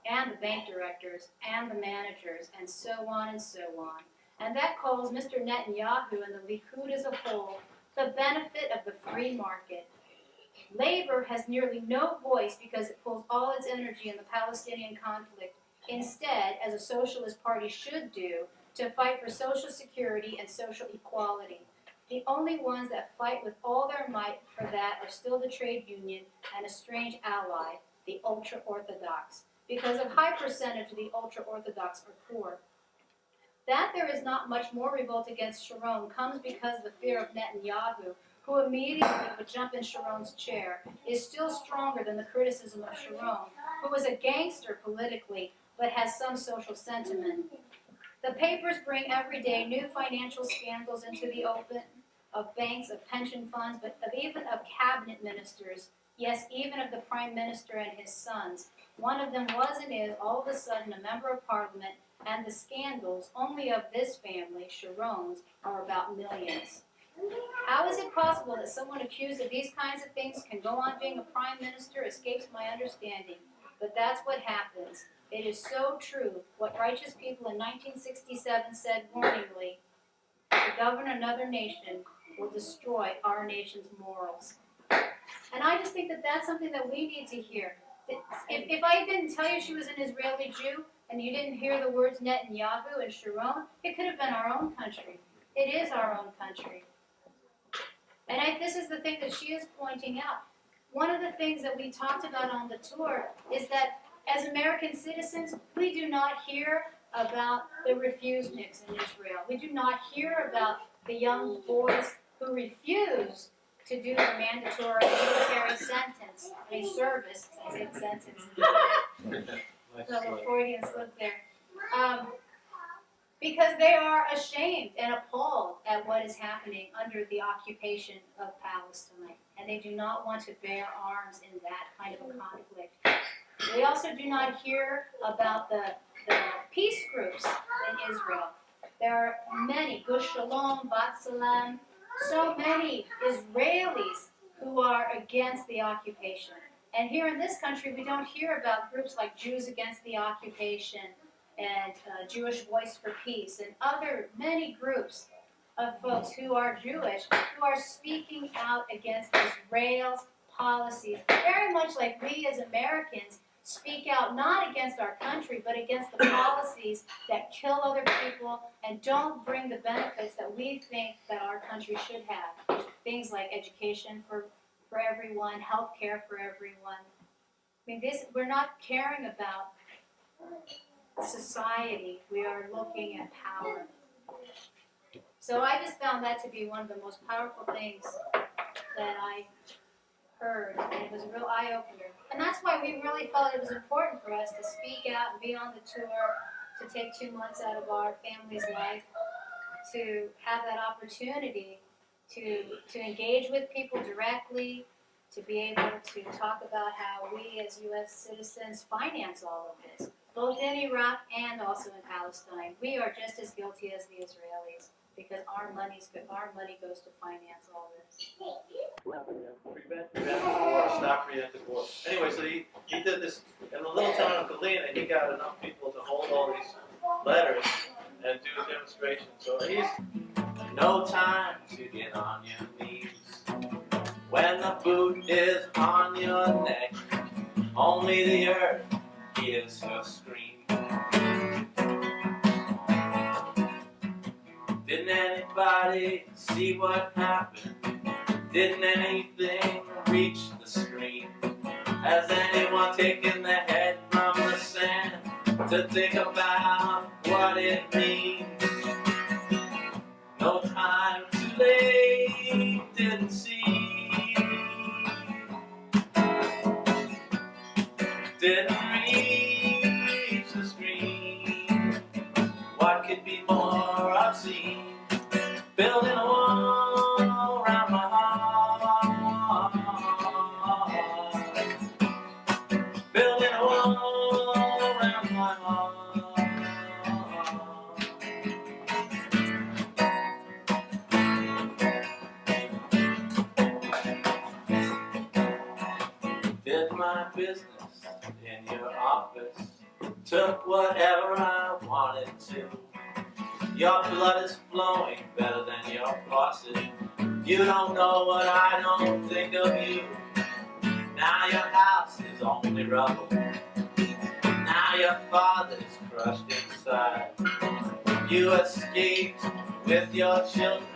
and the bank directors, and the managers, and so on and so on. And that calls Mr. Netanyahu and the Likud as a whole the benefit of the free market. Labor has nearly no voice because it pulls all its energy in the Palestinian conflict. Instead, as a socialist party should do, to fight for social security and social equality. The only ones that fight with all their might for that are still the trade union and a strange ally, the ultra-Orthodox, because a high percentage of the ultra-Orthodox are poor. That there is not much more revolt against Sharon comes because the fear of Netanyahu, who immediately would jump in Sharon's chair, is still stronger than the criticism of Sharon, who was a gangster politically, but has some social sentiment. The papers bring every day new financial scandals into the open, of banks, of pension funds, but even of cabinet ministers, yes, even of the prime minister and his sons. One of them was and is all of a sudden a member of parliament, and the scandals, only of this family, Sharon's, are about millions. How is it possible that someone accused of these kinds of things can go on being a prime minister escapes my understanding, but that's what happens. It is so true what righteous people in 1967 said warningly, to govern another nation will destroy our nation's morals. And I just think that that's something that we need to hear. If I didn't tell you she was an Israeli Jew, and you didn't hear the words Netanyahu and Sharon, it could have been our own country. It is our own country. And this is the thing that she is pointing out. One of the things that we talked about on the tour is that as American citizens, we do not hear about the refuseniks in Israel. We do not hear about the young boys who refuse to do their mandatory military sentence, service, I said sentence. Little Freudian slip there. Because they are ashamed and appalled at what is happening under the occupation of Palestine, and they do not want to bear arms in that kind of a conflict. We also do not hear about the peace groups in Israel. There are many, Gush Shalom, B'Tselem, so many Israelis who are against the occupation. And here in this country, we don't hear about groups like Jews Against the Occupation and Jewish Voice for Peace and many groups of folks who are Jewish who are speaking out against Israel's policies, very much like we as Americans speak out not against our country, but against the policies that kill other people and don't bring the benefits that we think that our country should have. Things like education for everyone, health care for everyone. I mean, we're not caring about society, we are looking at power. So I just found that to be one of the most powerful things that I heard, and it was a real eye-opener. And that's why we really felt it was important for us to speak out and be on the tour, to take 2 months out of our family's life, to have that opportunity to engage with people directly, to be able to talk about how we as U.S. citizens finance all of this, both in Iraq and also in Palestine. We are just as guilty as the Israelis, because our money goes to finance all this. Prevent war, stop preemptive war. Anyway, so he did this in the little town of Galena. He got enough people to hold all these letters and do a demonstration. So he's no time to get on your knees when the boot is on your neck. Only the earth gives her scream. Didn't anybody see what happened? Didn't anything reach the screen? Has anyone taken the head from the sand to think about what it means? No time too late, didn't see. Didn't reach the screen. What could be more obscene? Building a wall around my heart. Building a wall around my heart. Did my business in your office. Took whatever I wanted to. Your blood is flowing better than your faucet. You don't know what I don't think of you. Now your house is only rubble. Now your father's crushed inside. You escaped with your children,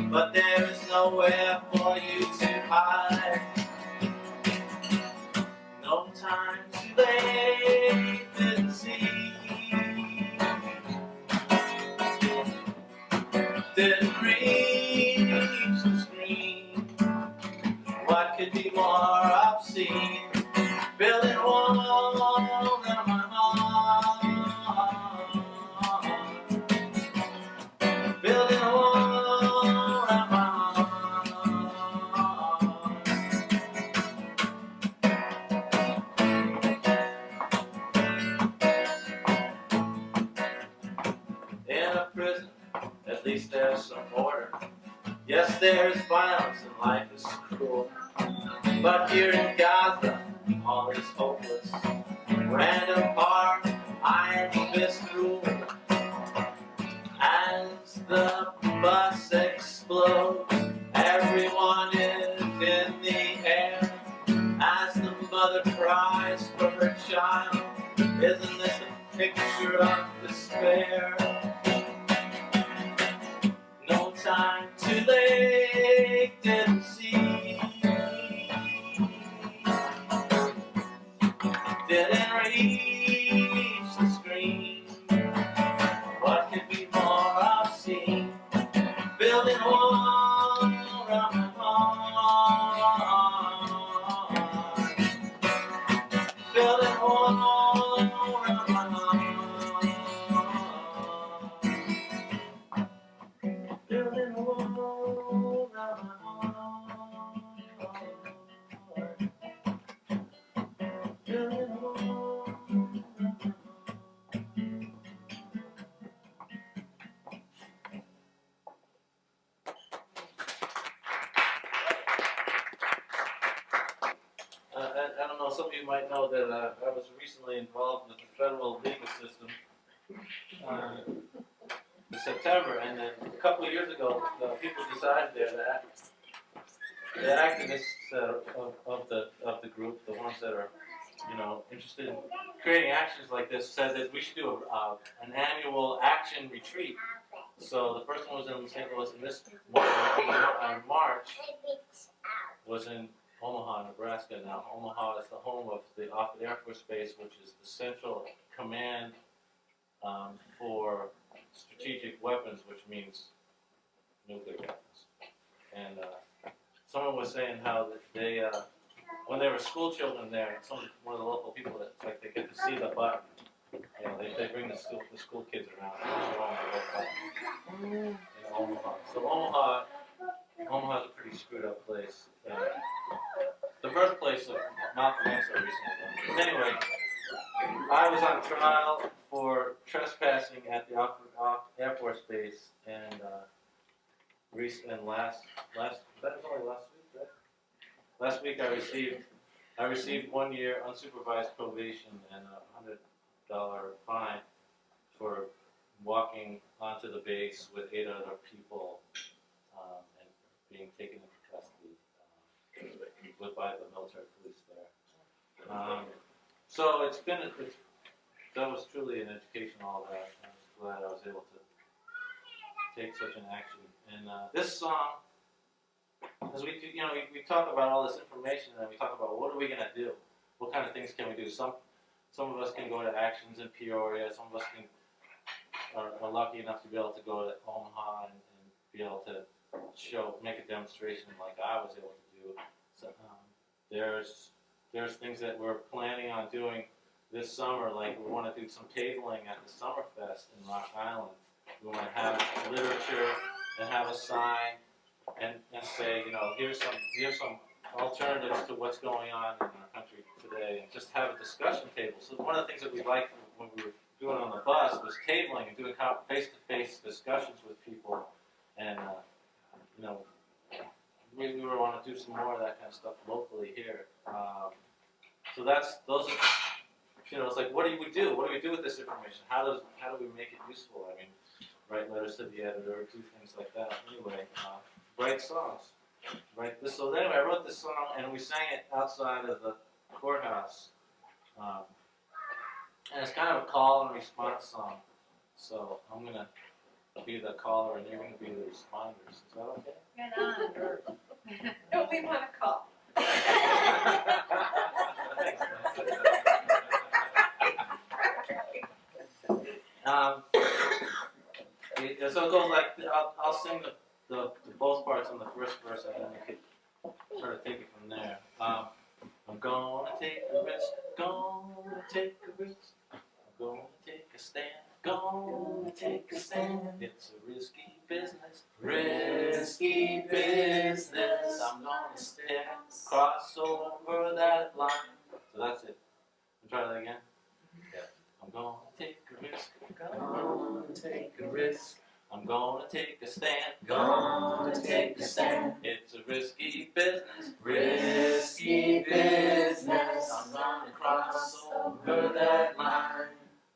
but there is nowhere for you to hide. No time too late, didn't see. Didn't reach the screen. What could be more obscene? Building a wall around my heart. Building a wall around my heart. In a prison, at least there's some order. Yes, there is violence and life is cruel. But here in Gaza, all is hopeless. Random park, iron fist rule. As the bus explodes, everyone is in the air. As the mother cries for her child, isn't this a picture of despair? No time too late, didn't see. Didn't reach the screen. What could be more obscene? Building a wall around my heart. Building a wall around my heart. Building a wall around my heart. Building a wall around my heart. I don't know, some of you might know that I was recently involved with the federal legal system in September, and then a couple of years ago, people decided there that the activists of the group, the ones that are interested in creating actions like this, said that we should do an annual action retreat. So the first one was in St. Louis, and this one in March was in Omaha, Nebraska. Now, Omaha is the home of the Offutt Air Force Base, which is the central command for strategic weapons, which means nuclear weapons. And someone was saying how that they, when they were school children there, one of the local people, it's like they get to see the button. They bring the school kids around and show them the button in Omaha. So Omaha's a pretty screwed up place. The birthplace of Malcolm X recently. But anyway, I was on trial for trespassing at the Air Force Base, and last that was only last week, right? Last week I received 1 year unsupervised probation and $100 fine for walking onto the base with 8 other people and being taken into custody by the military police there. So that was truly an education, all that. I was glad I was able to take such an action. And this song, as we talk about all this information, and we talk about what are we going to do? What kind of things can we do? Some of us can go to actions in Peoria. Some of us are lucky enough to be able to go to Omaha and be able to make a demonstration like I was able to do. So, there's things that we're planning on doing this summer, like we want to do some tabling at the Summerfest in Rock Island. We want to have literature and have a sign and say, here's some alternatives to what's going on in our country today, and just have a discussion table. So one of the things that we liked when we were doing on the bus was tabling and doing face-to-face discussions with people, and we want to do some more of that kind of stuff locally here. So those are, it's like, what do we do? What do we do with this information? How do we make it useful? I mean, write letters to the editor, or do things like that. Anyway, write songs. So anyway, I wrote this song, and we sang it outside of the courthouse. And it's kind of a call and response song. So I'm going to be the caller, and you're going to be the responders. Is that okay? Right on. No, we want to call. Thanks, so it goes like, I'll sing the both parts on the first verse, and then we could sort of take it from there. I'm gonna take a risk, gonna take a risk, I'm gonna take a stand, gonna take a stand. It's a risky business, risky business. I'm gonna cross over that line. So that's it. Try that again. Yeah. I'm gonna take a risk, gonna take a risk. I'm gonna take a stand, gonna take a stand. It's a risky business, risky business. I'm gonna cross over that line.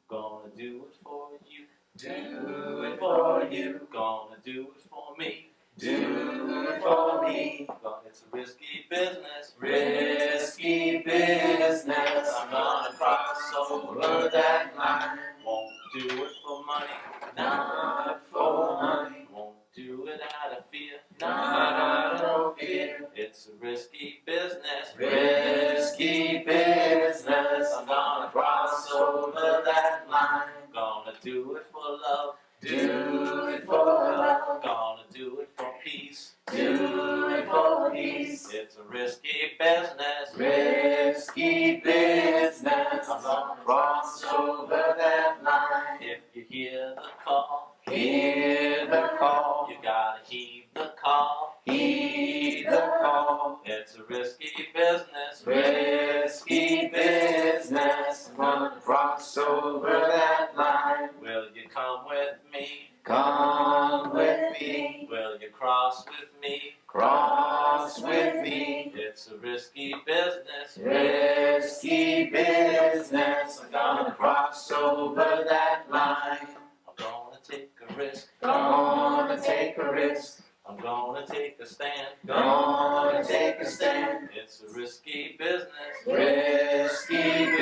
Gonna do it for you, do it for you. Gonna do it for me, do it for me. It's a risky business, risky business. I'm gonna cross over that line. Won't do it for money, not for money. Won't do it out of fear, not out of fear. It's a risky business, risky business. I'm gonna cross over that line. Gonna do it for love, do it for love. Gonna do it for peace, do it for peace. It's a risky business, risky business. I'm gonna cross over that line. If you hear the call, hear the call. You gotta heed the call, heed the call. It's a risky business, risky business. I'm gonna cross over that line. Will you come with me? Come with me. Will you cross with me? Cross with me. It's a risky business, risky business. I'm gonna cross over that line. I'm gonna take a risk, gonna take a risk. I'm gonna take a stand, gonna take a stand. It's a risky business, risky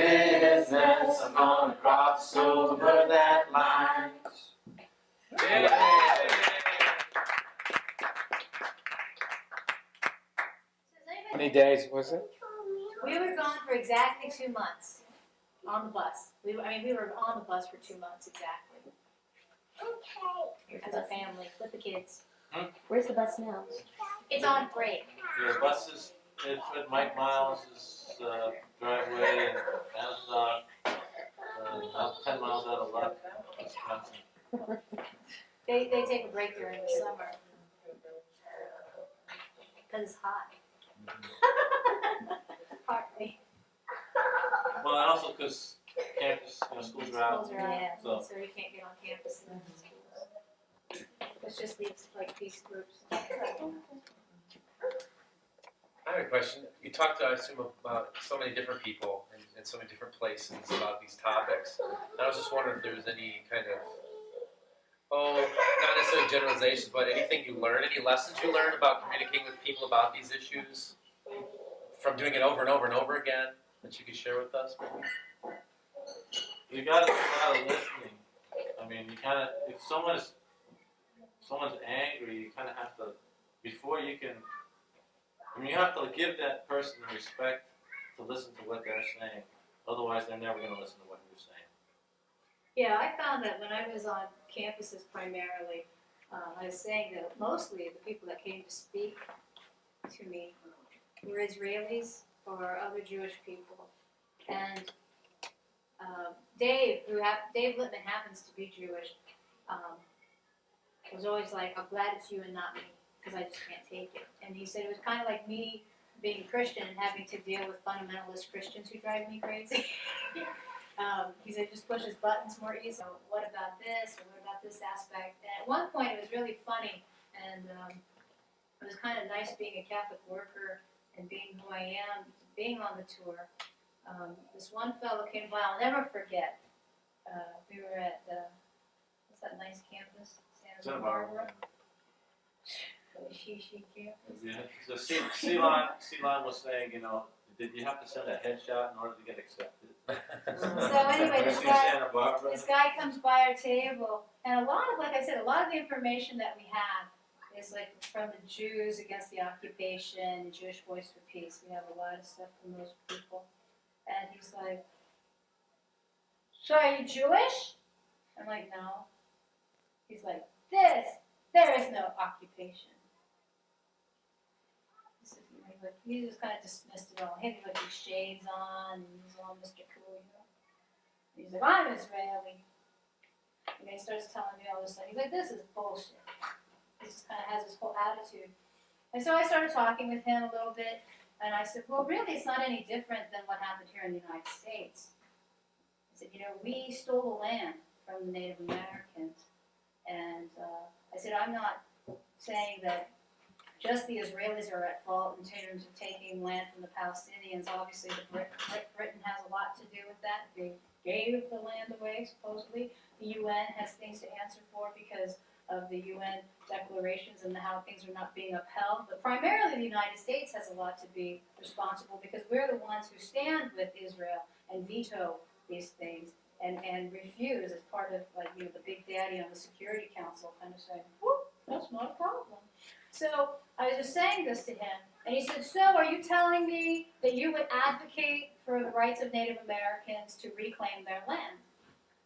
Yay! How many days was it? We were gone for exactly 2 months on the bus. We were on the bus for 2 months exactly. As a family with the kids. Where's the bus now? It's on break. The bus is at Mike Miles' driveway and about 10 miles out of Luck, Wisconsin. They take a break during the summer. Because it's hot. Partly. Well, and also because campus, schools are out. Schools are out, So- so you can't get on campus in the schools. It's just these like peace groups. I have a question. You talked, I assume, about so many different people and so many different places about these topics. And I was just wondering if there was any kind of, not necessarily generalizations, but anything you learned, any lessons you learned about communicating with people about these issues from doing it over and over and over again that you could share with us? You got to do a lot of listening. I mean, you kind of, if someone's angry, you kind of have to, before you can, you have to give that person the respect to listen to what they're saying. Otherwise, they're never going to listen to what you're saying. Yeah, I found that when I was on campuses primarily, I was saying that mostly the people that came to speak to me were Israelis or other Jewish people. And Dave Littman happens to be Jewish, was always like, I'm glad it's you and not me, because I just can't take it. And he said it was kind of like me being Christian and having to deal with fundamentalist Christians who drive me crazy. He said, just pushes buttons more easily. What about this? Or what about this aspect? And at one point, it was really funny, and it was kind of nice being a Catholic worker and being who I am, being on the tour. This one fellow came by, I'll never forget. We were at, what's that nice campus? Santa Barbara. She campus. Yeah. So Ceylon was saying, did you have to send a headshot in order to get accepted? So anyway, this Santa Barbara. guy comes by our table, and like I said, a lot of the information that we have is like from the Jews against the occupation, the Jewish Voice for Peace. We have a lot of stuff from those people. And he's like, so are you Jewish? I'm like, no. He's like, there is no occupation. He just kind of dismissed it all. He had like these shades on, and he's all Mr. Cool, He's like, I'm Israeli. And he starts telling me all this stuff. He's like, this is bullshit. He just kind of has this whole attitude. And so I started talking with him a little bit, and I said, well, really, it's not any different than what happened here in the United States. I said, we stole the land from the Native Americans. And I said, I'm not saying that just the Israelis are at fault in terms of taking land from the Palestinians. Obviously, Britain has a lot to do with that. They gave the land away, supposedly. The UN has things to answer for because of the UN declarations and how things are not being upheld. But primarily, the United States has a lot to be responsible because we're the ones who stand with Israel and veto these things and refuse as part of, the big daddy on the Security Council kind of saying, whoop, that's not a problem. So I was just saying this to him, and he said, so are you telling me that you would advocate for the rights of Native Americans to reclaim their land?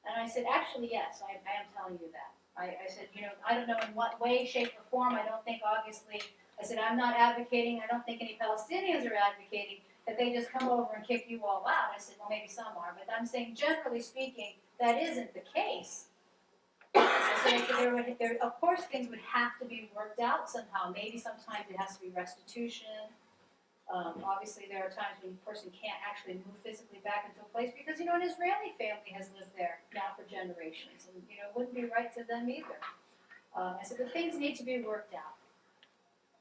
And I said, actually, yes, I am telling you that. I said, I don't know in what way, shape, or form. I don't think, obviously, I said, I'm not advocating. I don't think any Palestinians are advocating that they just come over and kick you all out. I said, well, maybe some are, but I'm saying, generally speaking, that isn't the case. I said, of course, things would have to be worked out somehow. Maybe sometimes it has to be restitution. Obviously, there are times when a person can't actually move physically back into a place because, an Israeli family has lived there now for generations, and, it wouldn't be right to them either. I said, but things need to be worked out.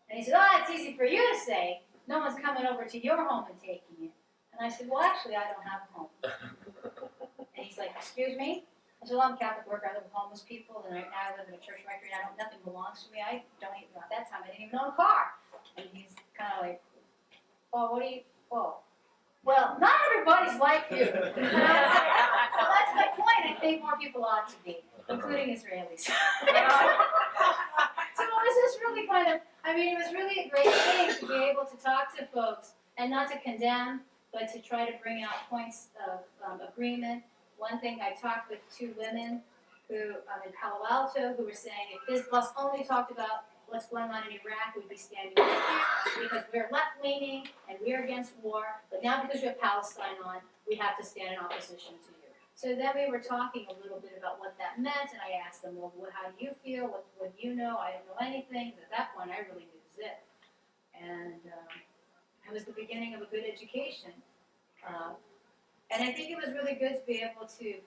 And he said, it's easy for you to say. No one's coming over to your home and taking it. And I said, well, actually, I don't have a home. And he's like, excuse me? I said, well, I'm a Catholic worker. I live with homeless people, and right now I live in a church rectory, and nothing belongs to me. At that time, I didn't even own a car. And he's kind of like, well, Well, not everybody's like you. Well, that's my point. I think more people ought to be, including Israelis. So it was just really kind of, I mean, it was really a great thing to be able to talk to folks and not to condemn, but to try to bring out points of agreement. One thing, I talked with two women who in Palo Alto who were saying if this bus only talked about what's going on in Iraq, we'd be standing right here because we're left-leaning and we're against war. But now because we have Palestine on, we have to stand in opposition to you. So then we were talking a little bit about what that meant, and I asked them, well, how do you feel? What do you know? I don't know anything. At that point, I really knew zip. And it was the beginning of a good education. And I think it was really good to be able to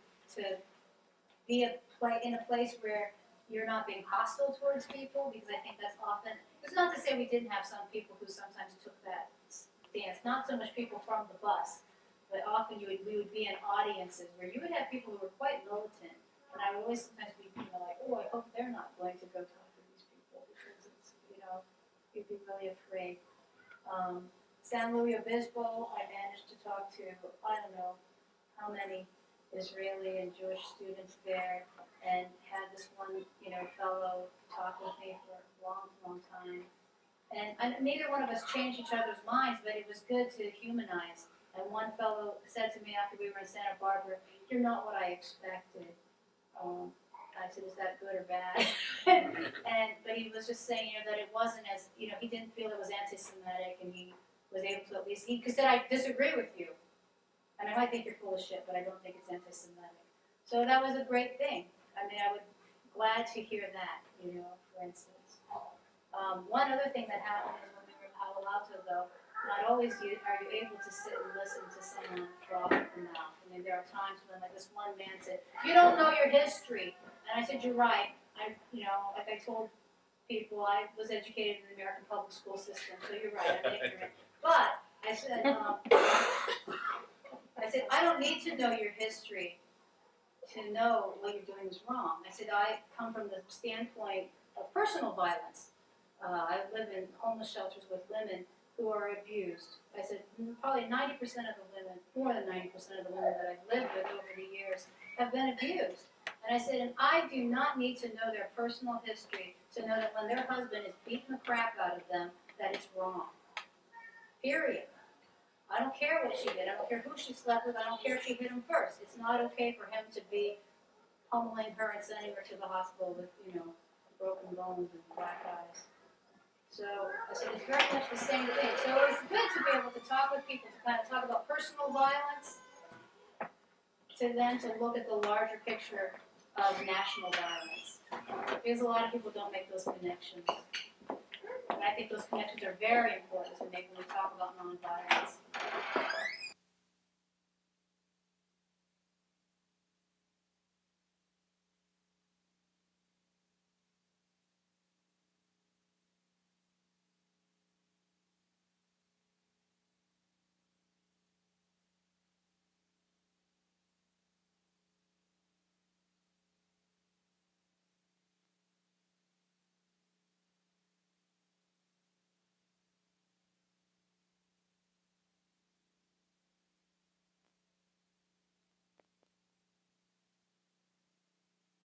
be in a place where you're not being hostile towards people, because I think that's often, it's not to say we didn't have some people who sometimes took that stance, not so much people from the bus, but often we would be in audiences where you would have people who were quite militant, and I would always sometimes be like, oh, I hope they're not going to go talk to these people, because it's, you'd be really afraid. San Luis Obispo, I managed to talk to, I don't know how many Israeli and Jewish students there, and had this one, fellow talk with me for a long, long time. And neither one of us changed each other's minds, but it was good to humanize. And one fellow said to me after we were in Santa Barbara, "You're not what I expected." I said, "Is that good or bad?" But he was just saying, that it wasn't as, he didn't feel it was anti-Semitic, and he was able to at least, he said, "I disagree with you. And I might think you're full of shit, but I don't think it's anti-Semitic." So that was a great thing. I mean, I would glad to hear that, for instance. One other thing that happened is when we were in Palo Alto, though, not always are you able to sit and listen to someone froth at the mouth. I mean, there are times when, like this one man said, "You don't know your history." And I said, "You're right. Like I told people, I was educated in the American public school system, so you're right, I'm ignorant." But I said, I don't need to know your history to know what you're doing is wrong. I said, I come from the standpoint of personal violence. I live in homeless shelters with women who are abused. I said, probably 90% of the women, more than 90% of the women that I've lived with over the years have been abused. And I said, and I do not need to know their personal history to know that when their husband is beating the crap out of them, that it's wrong. Period. I don't care what she did. I don't care who she slept with. I don't care if she hit him first. It's not okay for him to be pummeling her and sending her to the hospital with, broken bones and black eyes. So I said, it's very much the same thing. So it's good to be able to talk with people, to kind of talk about personal violence, to then to look at the larger picture of national violence. Because a lot of people don't make those connections. And I think those connections are very important to make when we talk about nonviolence.